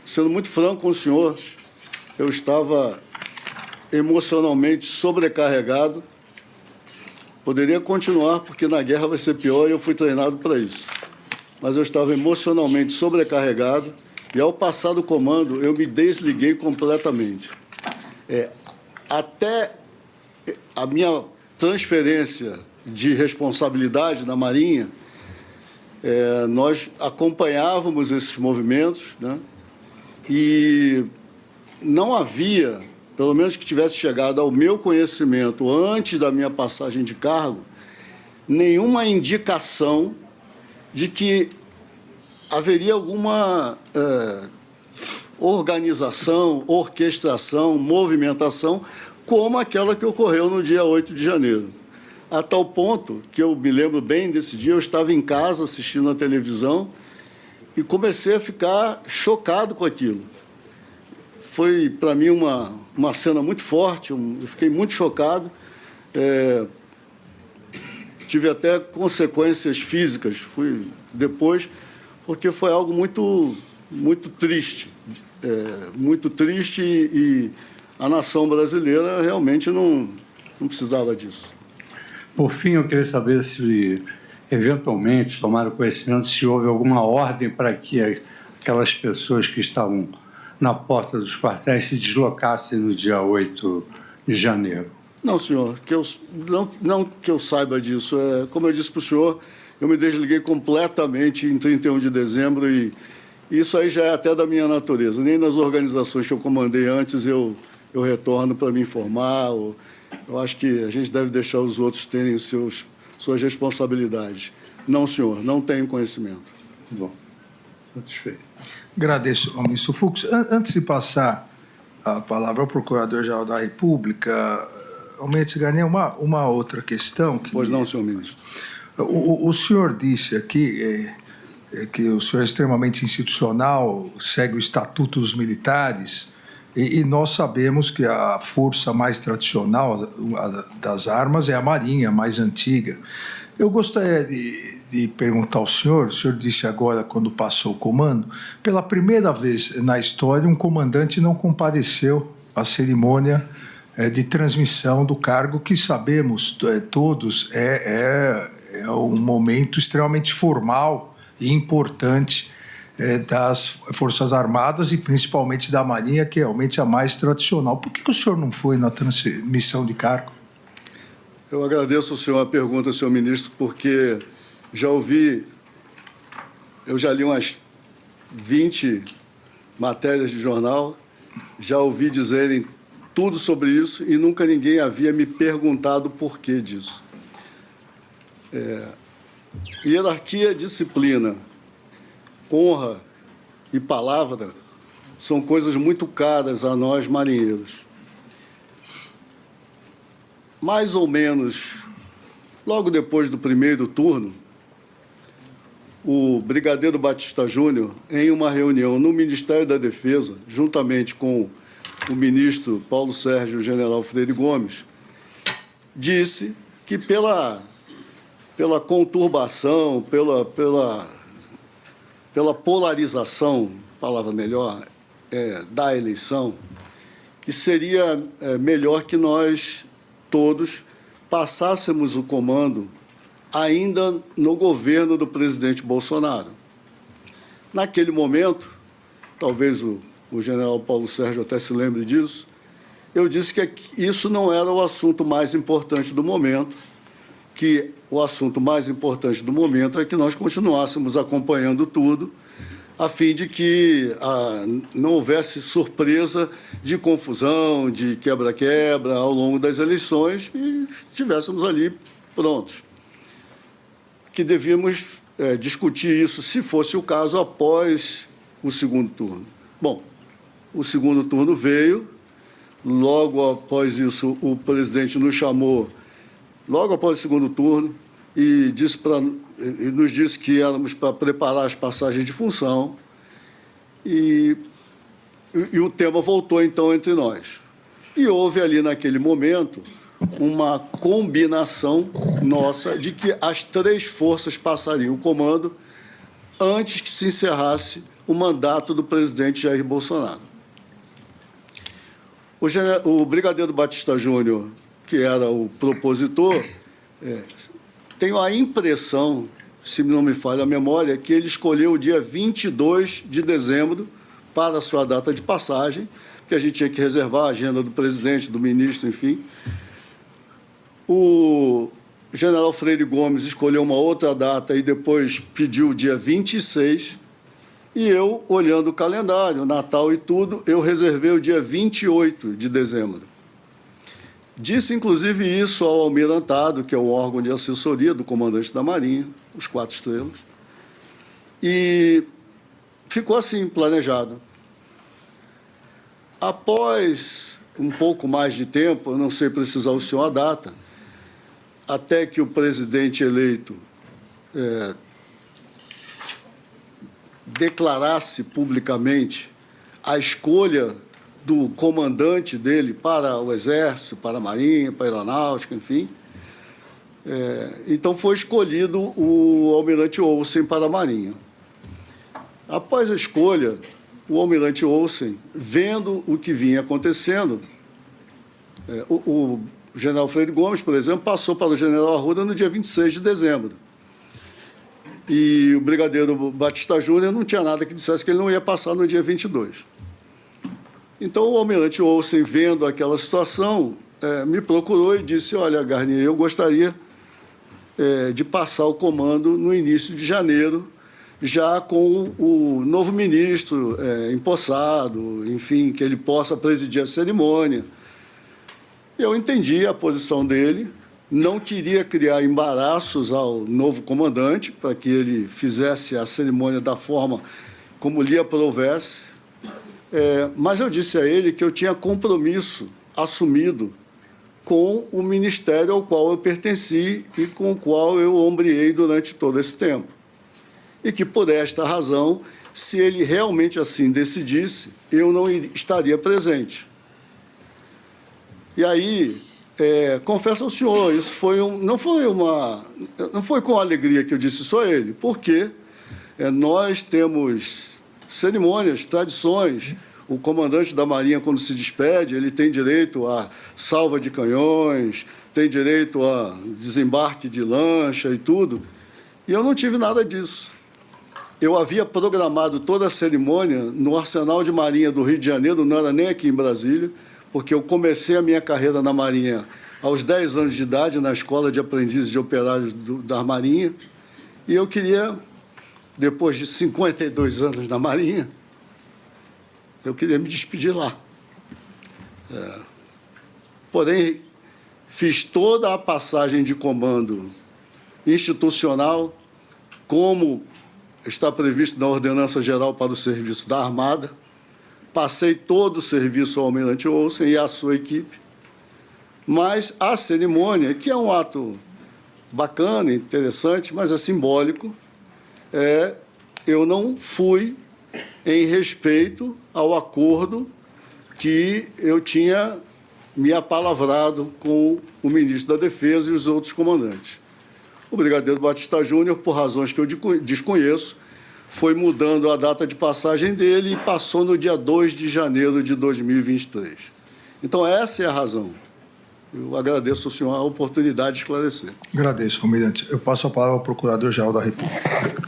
Sendo muito franco com o senhor, eu estava emocionalmente sobrecarregado. Poderia continuar, porque na guerra vai ser pior e eu fui treinado para isso. Mas eu estava emocionalmente sobrecarregado e, ao passar do comando, eu me desliguei completamente. Até a minha transferência de responsabilidade na Marinha, nós acompanhávamos esses movimentos, né? E não havia, pelo menos que tivesse chegado ao meu conhecimento antes da minha passagem de cargo, nenhuma indicação de que haveria alguma organização, orquestração, movimentação como aquela que ocorreu no dia 8 de janeiro. A tal ponto que eu me lembro bem desse dia, eu estava em casa assistindo a televisão e comecei a ficar chocado com aquilo. Foi, para mim, uma cena muito forte, eu fiquei muito chocado. Tive até consequências físicas, fui depois, porque foi algo muito, muito triste. Muito triste e a nação brasileira realmente não precisava disso. Por fim, eu queria saber se, eventualmente, tomaram conhecimento se houve alguma ordem para que aquelas pessoas que estavam na porta dos quartéis se deslocassem no dia 8 de janeiro. Não, senhor, não que eu saiba disso. Como eu disse para o senhor, eu me desliguei completamente em 31 de dezembro e isso aí já é até da minha natureza. Nem nas organizações que eu comandei antes eu retorno para me informar. Eu acho que a gente deve deixar os outros terem suas responsabilidades. Não, senhor, não tenho conhecimento. Bom, satisfeito. Agradeço ao ministro Fux. Antes de passar a palavra ao Procurador-Geral da República, Almirante Garnier, uma outra questão. Pois não, senhor ministro. O senhor disse aqui que o senhor é extremamente institucional, segue o Estatuto dos Militares, e nós sabemos que a força mais tradicional das armas é a Marinha, a mais antiga. Eu gostaria de perguntar ao senhor, o senhor disse agora, quando passou o comando, pela primeira vez na história, um comandante não compareceu à cerimônia de transmissão do cargo, que sabemos todos é um momento extremamente formal e importante das Forças Armadas e principalmente da Marinha, que é realmente a mais tradicional. Por que o senhor não foi na transmissão de cargo? Eu agradeço ao senhor a pergunta, senhor ministro, porque eu já li umas 20 matérias de jornal, já ouvi dizerem tudo sobre isso e nunca ninguém havia me perguntado o porquê disso. Hierarquia, disciplina, honra e palavra são coisas muito caras a nós marinheiros. Mais ou menos, logo depois do primeiro turno, o brigadeiro Batista Júnior, em uma reunião no Ministério da Defesa, juntamente com o ministro Paulo Sérgio e o general Freire Gomes, disse que pela conturbação, pela polarização, palavra melhor, da eleição, que seria melhor que nós todos passássemos o comando ainda no governo do presidente Bolsonaro. Naquele momento, talvez o general Paulo Sérgio até se lembre disso, eu disse que isso não era o assunto mais importante do momento, que o assunto mais importante do momento é que nós continuássemos acompanhando tudo, a fim de que não houvesse surpresa de confusão, de quebra-quebra ao longo das eleições e estivéssemos ali prontos. Que devíamos discutir isso, se fosse o caso, após o segundo turno. Bom, o segundo turno veio, logo após isso o presidente nos chamou, logo após o segundo turno, e nos disse que éramos para preparar as passagens de função, e o tema voltou, então, entre nós. E houve ali, naquele momento, uma combinação nossa de que as 3 forças passariam o comando antes que se encerrasse o mandato do presidente Jair Bolsonaro. O brigadeiro Batista Júnior, que era o propositor, tenho a impressão, se não me falha a memória, que ele escolheu o dia 22 de dezembro para a sua data de passagem, que a gente tinha que reservar a agenda do presidente, do ministro, enfim. O general Freire Gomes escolheu uma outra data e depois pediu o dia 26. E eu, olhando o calendário, Natal e tudo, eu reservei o dia 28 de dezembro. Disse, inclusive, isso ao almirantado, que é o órgão de assessoria do comandante da Marinha, os 4 estrelas, e ficou assim, planejado. Após um pouco mais de tempo, eu não sei precisar o senhor a data, até que o presidente eleito declarasse publicamente a escolha do comandante dele para o Exército, para a Marinha, para a Aeronáutica, enfim. Então, foi escolhido o almirante Olsen para a Marinha. Após a escolha, o almirante Olsen, vendo o que vinha acontecendo, o general Freire Gomes, por exemplo, passou para o general Arruda no dia 26 de dezembro. E o brigadeiro Batista Júnior não tinha nada que dissesse que ele não ia passar no dia 22. Então, o almirante Olsen, vendo aquela situação, me procurou e disse: olha, Garnier, eu gostaria de passar o comando no início de janeiro, já com o novo ministro empossado, enfim, que ele possa presidir a cerimônia. Eu entendi a posição dele, não queria criar embaraços ao novo comandante para que ele fizesse a cerimônia da forma como lhe aprovesse, mas eu disse a ele que eu tinha compromisso assumido com o ministério ao qual eu pertenci e com o qual eu ombreei durante todo esse tempo. E que, por esta razão, se ele realmente assim decidisse, eu não estaria presente. E aí, confesso ao senhor, isso não foi com alegria que eu disse isso a ele, porque nós temos cerimônias, tradições. O comandante da Marinha, quando se despede, ele tem direito a salva de canhões, tem direito a desembarque de lancha e tudo. E eu não tive nada disso. Eu havia programado toda a cerimônia no Arsenal de Marinha do Rio de Janeiro, não era nem aqui em Brasília, porque eu comecei a minha carreira na Marinha aos 10 anos de idade, na Escola de Aprendizes de Operários da Marinha, e eu queria, depois de 52 anos na Marinha, eu queria me despedir lá. Porém, fiz toda a passagem de comando institucional, como está previsto na Ordenança Geral para o Serviço da Armada. Passei todo o serviço ao almirante Olsen e à sua equipe. Mas a cerimônia, que é um ato bacana, interessante, mas é simbólico, eu não fui em respeito ao acordo que eu tinha me apalavrado com o ministro da Defesa e os outros comandantes. O brigadeiro Batista Júnior, por razões que eu desconheço, foi mudando a data de passagem dele e passou no dia 2 de janeiro de 2023. Então, essa é a razão. Eu agradeço ao senhor a oportunidade de esclarecer. Agradeço, almirante. Eu passo a palavra ao Procurador-Geral da República.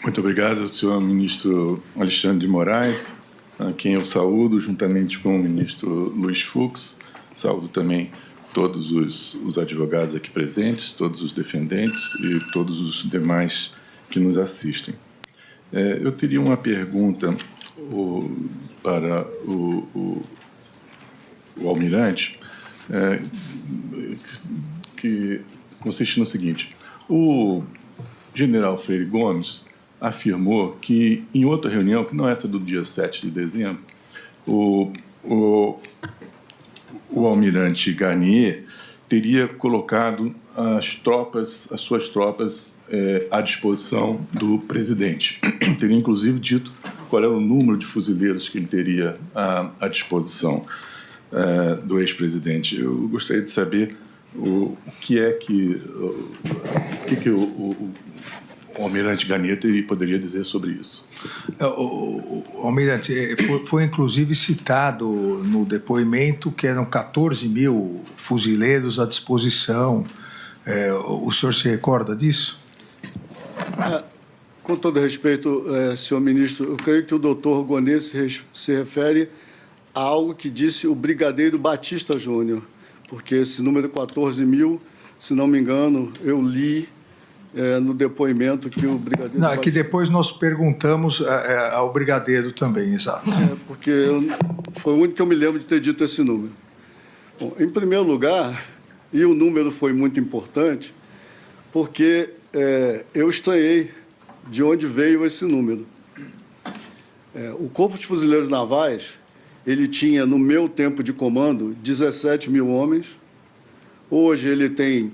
Muito obrigado, senhor ministro Alexandre de Moraes, a quem eu saúdo, juntamente com o ministro Luiz Fux. Saúdo também todos os advogados aqui presentes, todos os defendentes e todos os demais que nos assistem. Eu teria uma pergunta para o almirante, que consiste no seguinte: o general Freire Gomes afirmou que, em outra reunião, que não é essa do dia 7 de dezembro, o almirante Garnier teria colocado as suas tropas à disposição do presidente. Teria, inclusive, dito qual era o número de fuzileiros que ele teria à disposição do ex-presidente. Eu gostaria de saber o que o almirante Garnier poderia dizer sobre isso. O almirante, foi inclusive citado no depoimento que eram 14 mil fuzileiros à disposição. O senhor se recorda disso? Com todo respeito, senhor ministro, eu creio que o doutor Gonê se refere a algo que disse o brigadeiro Batista Júnior, porque esse número 14 mil, se não me engano, eu li no depoimento que o brigadeiro... Não, é que depois nós perguntamos ao brigadeiro também, exato. Porque foi o único que eu me lembro de ter dito esse número. Bom, em primeiro lugar, e o número foi muito importante, porque eu estranhei de onde veio esse número. O Corpo de Fuzileiros Navais, ele tinha, no meu tempo de comando, 17 mil homens. Hoje ele tem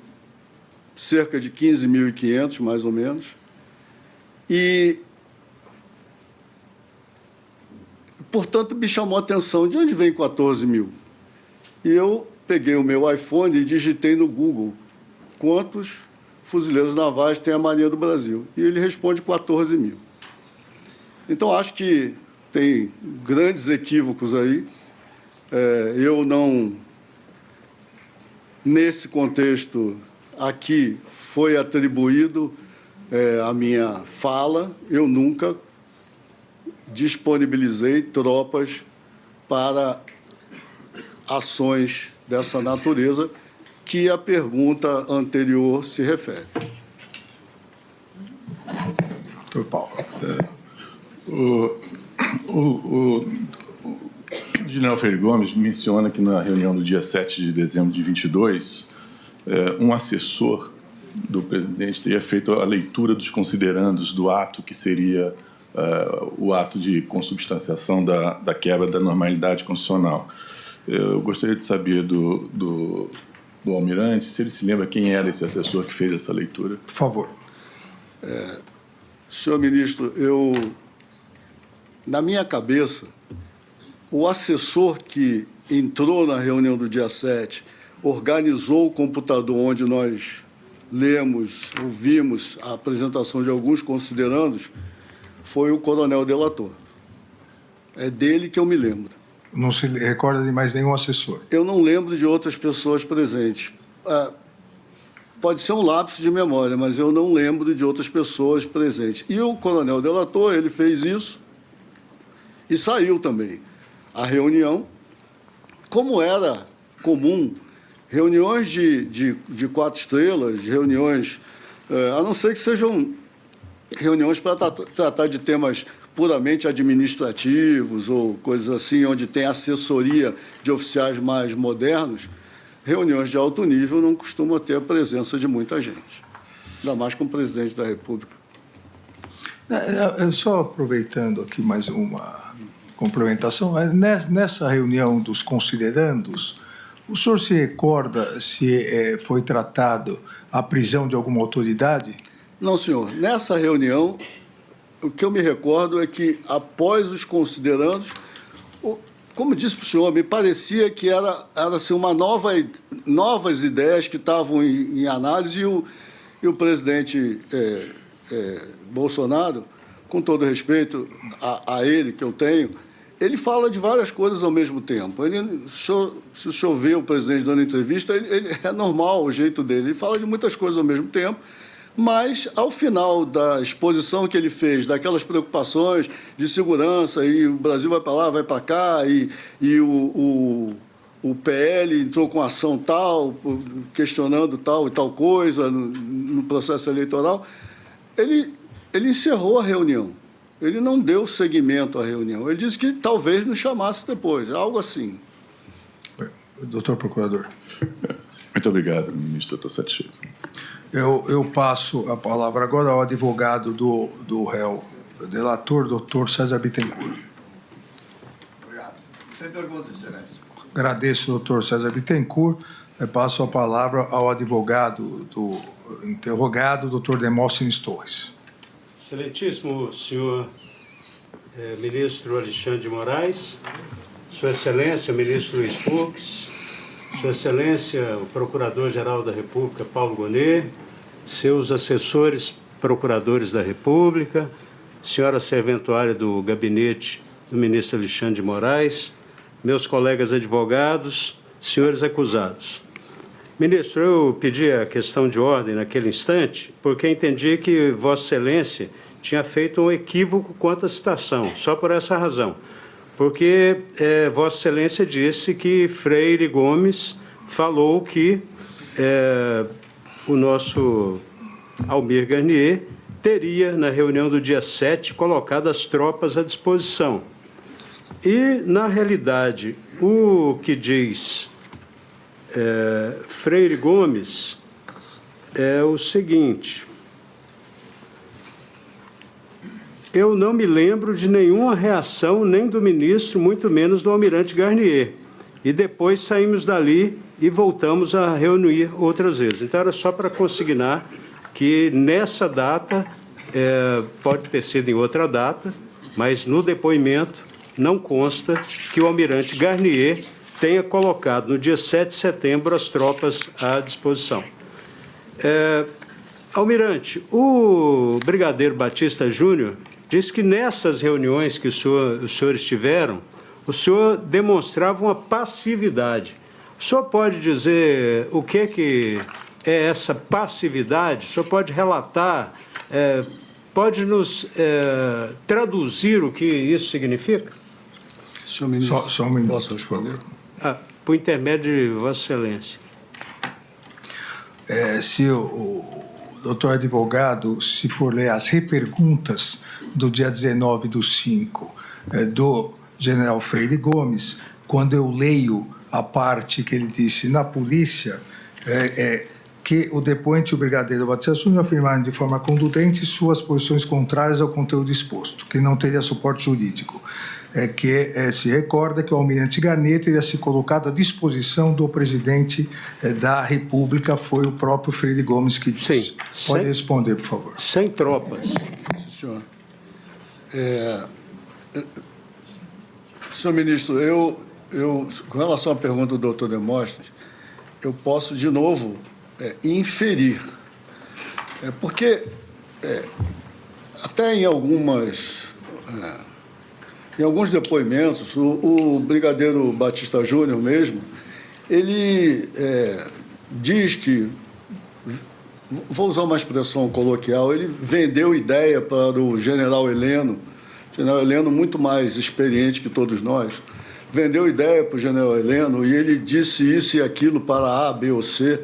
cerca de 15.500, mais ou menos. E, portanto, me chamou a atenção, de onde vem 14 mil? E eu peguei o meu iPhone e digitei no Google quantos fuzileiros navais tem a Marinha do Brasil. E ele responde 14 mil. Então, acho que tem grandes equívocos aí. Eu não, nesse contexto aqui, foi atribuído a minha fala, eu nunca disponibilizei tropas para ações dessa natureza que a pergunta anterior se refere. Doutor Paulo. O general Freire Gomes menciona que na reunião do dia 7 de dezembro de 22, um assessor do presidente teria feito a leitura dos considerandos do ato que seria o ato de consubstanciação da quebra da normalidade constitucional. Eu gostaria de saber do almirante se ele se lembra quem era esse assessor que fez essa leitura. Por favor. Senhor ministro, na minha cabeça, o assessor que entrou na reunião do dia 7, organizou o computador onde nós lemos, ouvimos a apresentação de alguns considerandos, foi o coronel delator. É dele que eu me lembro. Não se recorda de mais nenhum assessor? Eu não lembro de outras pessoas presentes. Pode ser um lapso de memória, mas eu não lembro de outras pessoas presentes. E o coronel delator, ele fez isso e saiu também. A reunião, como era comum, reuniões de 4 estrelas, reuniões, a não ser que sejam reuniões para tratar de temas puramente administrativos ou coisas assim, onde tem assessoria de oficiais mais modernos, reuniões de alto nível não costumam ter a presença de muita gente, ainda mais com o presidente da República. Só aproveitando aqui mais uma complementação, nessa reunião dos considerandos, o senhor se recorda se foi tratado a prisão de alguma autoridade? Não, senhor. Nessa reunião, o que eu me recordo é que, após os considerandos, como disse para o senhor, me parecia que era assim, novas ideias que estavam em análise e o presidente Bolsonaro, com todo respeito a ele que eu tenho, ele fala de várias coisas ao mesmo tempo. Se o senhor vê o presidente dando entrevista, ele é normal o jeito dele, ele fala de muitas coisas ao mesmo tempo, mas, ao final da exposição que ele fez, daquelas preocupações de segurança, e o Brasil vai para lá, vai para cá, e o o PL entrou com ação tal, questionando tal e tal coisa no processo eleitoral. Ele encerrou a reunião. Ele não deu seguimento à reunião. Ele disse que talvez nos chamasse depois, algo assim. Doutor Procurador. Muito obrigado, ministro. Eu estou satisfeito. Eu passo a palavra agora ao advogado do réu, delator, doutor César Bittencourt. Obrigado. Sem perguntas, excelência. Agradeço, doutor César Bittencourt. Passo a palavra ao advogado do interrogado, doutor Demóstenes Torres. Excelentíssimo senhor ministro Alexandre de Moraes, Sua Excelência, ministro Luiz Fux, Sua Excelência, o Procurador-Geral da República, Paulo Gonet, seus assessores procuradores da República, senhora serventuária do gabinete do ministro Alexandre de Moraes, meus colegas advogados, senhores acusados. Ministro, eu pedi a questão de ordem naquele instante porque entendi que Vossa Excelência tinha feito um equívoco quanto à citação, só por essa razão. Porque Vossa Excelência disse que Freire Gomes falou que o nosso Almir Garnier teria, na reunião do dia 7, colocado as tropas à disposição. E, na realidade, o que diz Freire Gomes é o seguinte: eu não me lembro de nenhuma reação nem do ministro, muito menos do almirante Garnier. E depois saímos dali e voltamos a reunir outras vezes. Então, era só para consignar que nessa data, pode ter sido em outra data, mas no depoimento não consta que o almirante Garnier tenha colocado no dia 7 de setembro as tropas à disposição. Almirante, o brigadeiro Batista Júnior disse que nessas reuniões que os senhores tiveram, o senhor demonstrava uma passividade. O senhor pode dizer o que é essa passividade? O senhor pode relatar, pode nos traduzir o que isso significa? Senhor ministro, Só um minuto, posso responder? Por intermédio de Vossa Excelência. Se o doutor advogado, se for ler as reperguntas do dia 19/5 do general Freire Gomes, quando eu leio a parte que ele disse na polícia, que o depoente e o brigadeiro Batista Júnior afirmaram de forma contundente suas posições contrárias ao conteúdo exposto, que não teria suporte jurídico. Se recorda que o almirante Garnier teria se colocado à disposição do presidente da República, foi o próprio Freire Gomes que disse. Sim. Pode responder, por favor. Sem tropas. Sim, senhor. Senhor ministro, com relação à pergunta do doutor Demóstenes, eu posso, de novo, inferir. Porque, até em alguns depoimentos, o brigadeiro Batista Júnior mesmo, ele diz que, vou usar uma expressão coloquial, ele vendeu ideia para o general Heleno muito mais experiente que todos nós, vendeu ideia para o general Heleno e ele disse isso e aquilo para A, B ou C.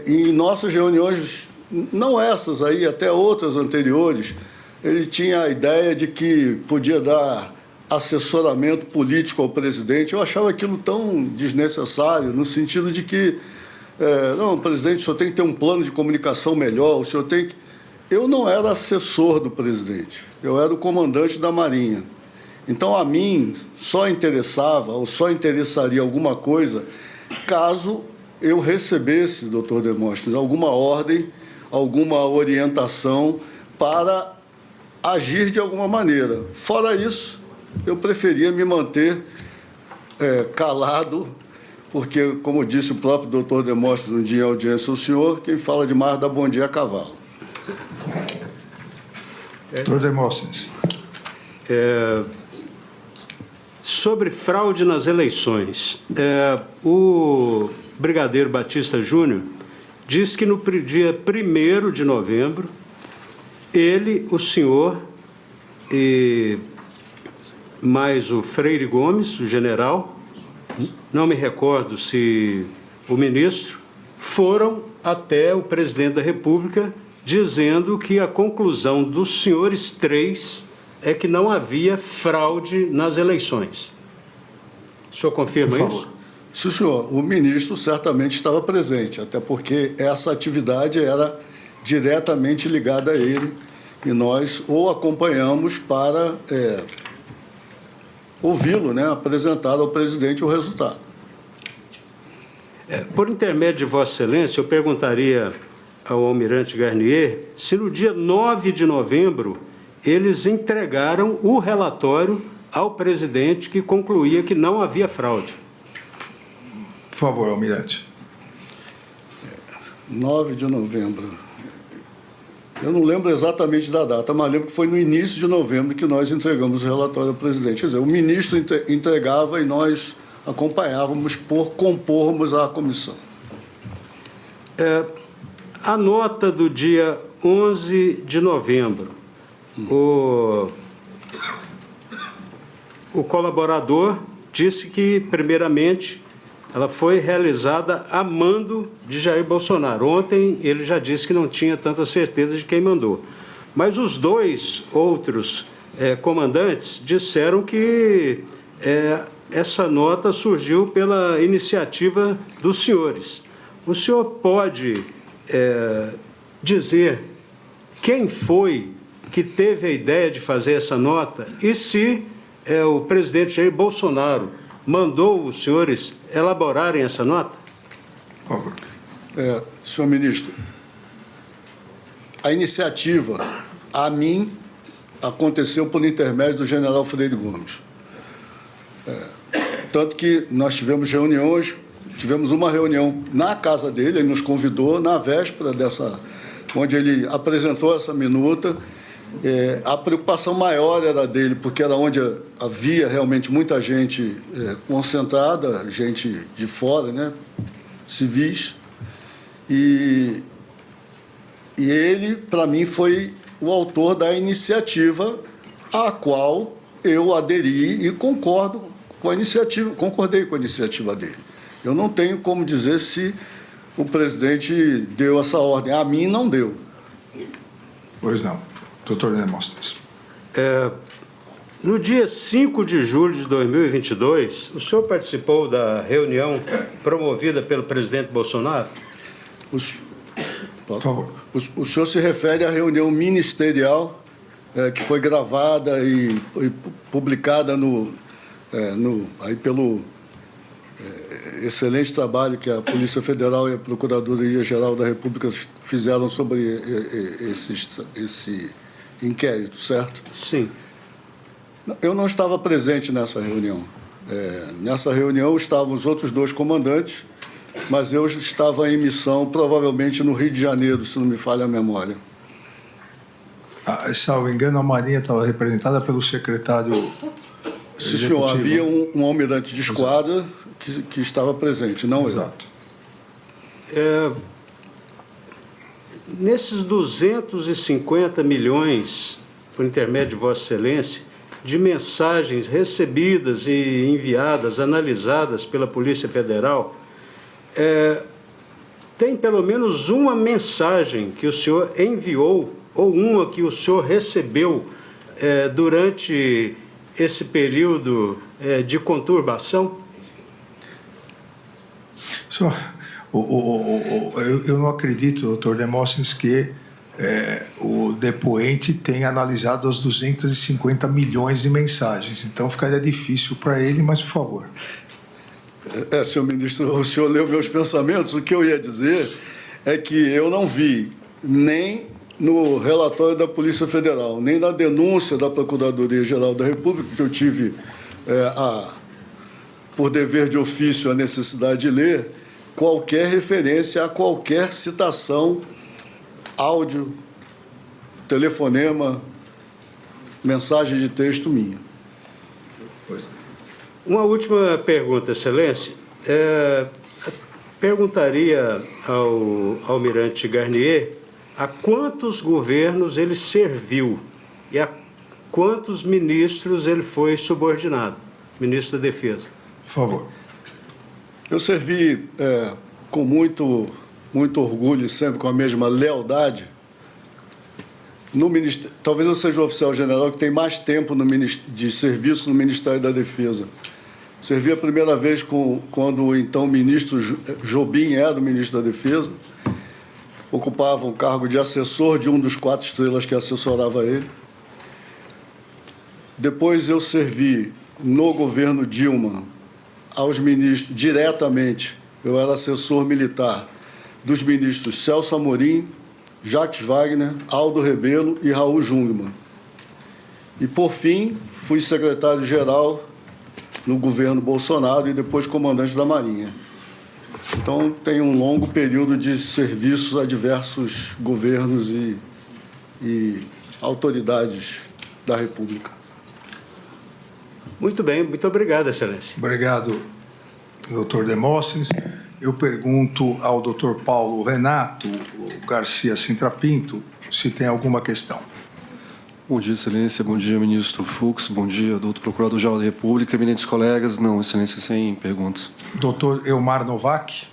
Em nossas reuniões, não essas aí, até outras anteriores, ele tinha a ideia de que podia dar assessoramento político ao presidente. Eu achava aquilo tão desnecessário, no sentido de que, não, presidente, o senhor tem que ter um plano de comunicação melhor, o senhor tem que... Eu não era assessor do presidente, eu era o comandante da Marinha. Então, a mim, só interessava ou só interessaria alguma coisa caso eu recebesse, doutor Demóstenes, alguma ordem, alguma orientação para agir de alguma maneira. Fora isso, eu preferia me manter calado, porque, como disse o próprio doutor Demóstenes um dia em audiência ao senhor, quem fala demais dá bom dia a cavalo. Doutor Demóstenes. Sobre fraude nas eleições, o brigadeiro Batista Júnior disse que no dia 1º de novembro, ele, o senhor e mais o Freire Gomes, o general, não me recordo se o ministro, foram até o presidente da República dizendo que a conclusão dos senhores três é que não havia fraude nas eleições. O senhor confirma isso? Sim, senhor. O ministro certamente estava presente, até porque essa atividade era diretamente ligada a ele e nós o acompanhamos para ouvi-lo, né, apresentar ao presidente o resultado. Por intermédio de Vossa Excelência, eu perguntaria ao almirante Garnier se no dia 9 de novembro eles entregaram o relatório ao presidente que concluía que não havia fraude. Por favor, almirante. 9 de novembro. Eu não lembro exatamente da data, mas lembro que foi no início de novembro que nós entregamos o relatório ao presidente. Quer dizer, o ministro entregava e nós acompanhávamos por compormos a comissão. A nota do dia 11 de novembro, o colaborador disse que, primeiramente, ela foi realizada a mando de Jair Bolsonaro. Ontem ele já disse que não tinha tanta certeza de quem mandou. Mas os dois outros comandantes disseram que essa nota surgiu pela iniciativa dos senhores. O senhor pode dizer quem foi que teve a ideia de fazer essa nota e se o presidente Jair Bolsonaro mandou os senhores elaborarem essa nota? Por favor. Senhor ministro, a iniciativa, a mim, aconteceu por intermédio do general Freire Gomes. Tanto que nós tivemos uma reunião na casa dele, ele nos convidou na véspera dessa, onde ele apresentou essa minuta. A preocupação maior era dele, porque era onde havia realmente muita gente concentrada, gente de fora, né, civis, e ele, para mim, foi o autor da iniciativa à qual eu aderi e concordei com a iniciativa dele. Eu não tenho como dizer se o presidente deu essa ordem. A mim não deu. Pois não. Doutor Demóstenes. No dia 5 de julho de 2022, o senhor participou da reunião promovida pelo presidente Bolsonaro? Por favor. O senhor se refere à reunião ministerial que foi gravada e publicada aí pelo excelente trabalho que a Polícia Federal e a Procuradoria-Geral da República fizeram sobre esse inquérito, certo? Sim. Eu não estava presente nessa reunião. Nessa reunião estavam os outros dois comandantes, mas eu estava em missão, provavelmente no Rio de Janeiro, se não me falha a memória. Salvo engano, a Marinha estava representada pelo secretário. Sim, senhor. Havia um almirante de esquadra que estava presente, não Exato. Nesses 250 milhões, por intermédio de Vossa Excelência, de mensagens recebidas e enviadas, analisadas pela Polícia Federal, tem pelo menos uma mensagem que o senhor enviou ou uma que o senhor recebeu durante esse período de conturbação? Senhor, eu não acredito, doutor Demóstenes, que o depoente tenha analisado as 250 milhões de mensagens. Então, ficaria difícil para ele, mas, por favor. Senhor ministro, o senhor leu meus pensamentos. O que eu ia dizer é que eu não vi nem no relatório da Polícia Federal, nem na denúncia da Procuradoria-Geral da República, que eu tive, por dever de ofício, a necessidade de ler, qualquer referência a qualquer citação, áudio, telefonema, mensagem de texto minha. Uma última pergunta, Excelência. Perguntaria ao almirante Garnier a quantos governos ele serviu e a quantos ministros ele foi subordinado, ministro da Defesa. Por favor. Eu servi com muito orgulho e sempre com a mesma lealdade no Ministério. Talvez eu seja o oficial general que tem mais tempo de serviço no Ministério da Defesa. Servi a primeira vez quando o então ministro Jobim era o ministro da Defesa, ocupava o cargo de assessor de um dos 4 estrelas que assessorava ele. Depois eu servi no governo Dilma aos ministros diretamente. Eu era assessor militar dos ministros Celso Amorim, Jacques Wagner, Aldo Rebelo e Raul Jungmann. E, por fim, fui secretário-geral no governo Bolsonaro e depois comandante da Marinha. Então, tenho um longo período de serviços a diversos governos e autoridades da República. Muito bem, muito obrigado, Excelência. Obrigado, doutor Demóstenes. Eu pergunto ao doutor Paulo Renato Garcia Sintra Pinto se tem alguma questão. Bom dia, Excelência. Bom dia, ministro Fux. Bom dia, doutor Procurador-Geral da República. Eminentes colegas. Não, Excelência, sem perguntas. Doutor Elmar Novak.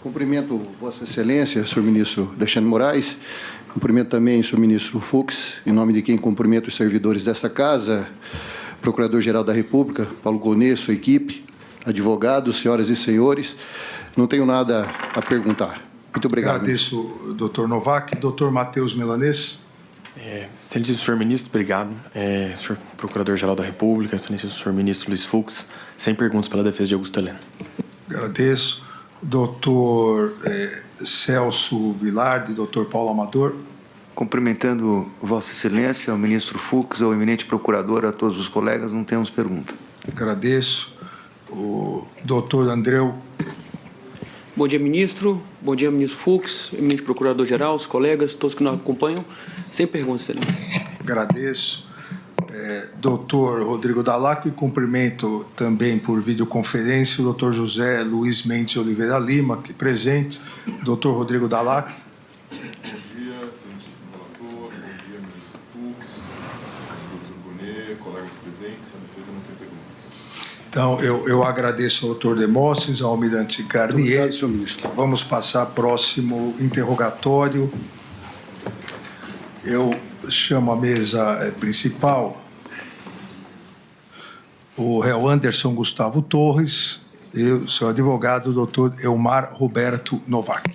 Cumprimento Vossa Excelência, senhor ministro Alexandre Moraes. Cumprimento também o senhor ministro Fux, em nome de quem cumprimento os servidores desta casa, Procurador-Geral da República, Paulo Gonet, sua equipe, advogados, senhoras e senhores. Não tenho nada a perguntar. Muito obrigado. Agradeço, doutor Novak. Doutor Matheus Milanês. Excelência do senhor ministro, obrigado. Senhor Procurador-Geral da República, excelência do senhor ministro Luiz Fux, sem perguntas pela defesa de Augusto Heleno. Agradeço. Doutor Celso Vilardi, doutor Paulo Amador. Cumprimentando Vossa Excelência, o ministro Fux, ao eminente procurador, a todos os colegas, não temos pergunta. Agradeço. O doutor Andreu. Bom dia, ministro. Bom dia, ministro Fux, eminente procurador-geral, os colegas, todos que nos acompanham. Sem perguntas, excelência. Agradeço. Doutor Rodrigo Dalac, e cumprimento também por videoconferência o doutor José Luiz Mendes Oliveira Lima, aqui presente. Doutor Rodrigo Dalac. Bom dia, excelentíssimo relator. Bom dia, ministro Fux, doutor Gonet, colegas presentes. A defesa não tem perguntas. Então, eu agradeço ao doutor Demóstenes, ao almirante Garnier. Obrigado, senhor ministro. Vamos passar próximo interrogatório. Eu chamo a mesa principal o réu Anderson Gustavo Torres e o seu advogado, doutor Elmar Roberto Novak.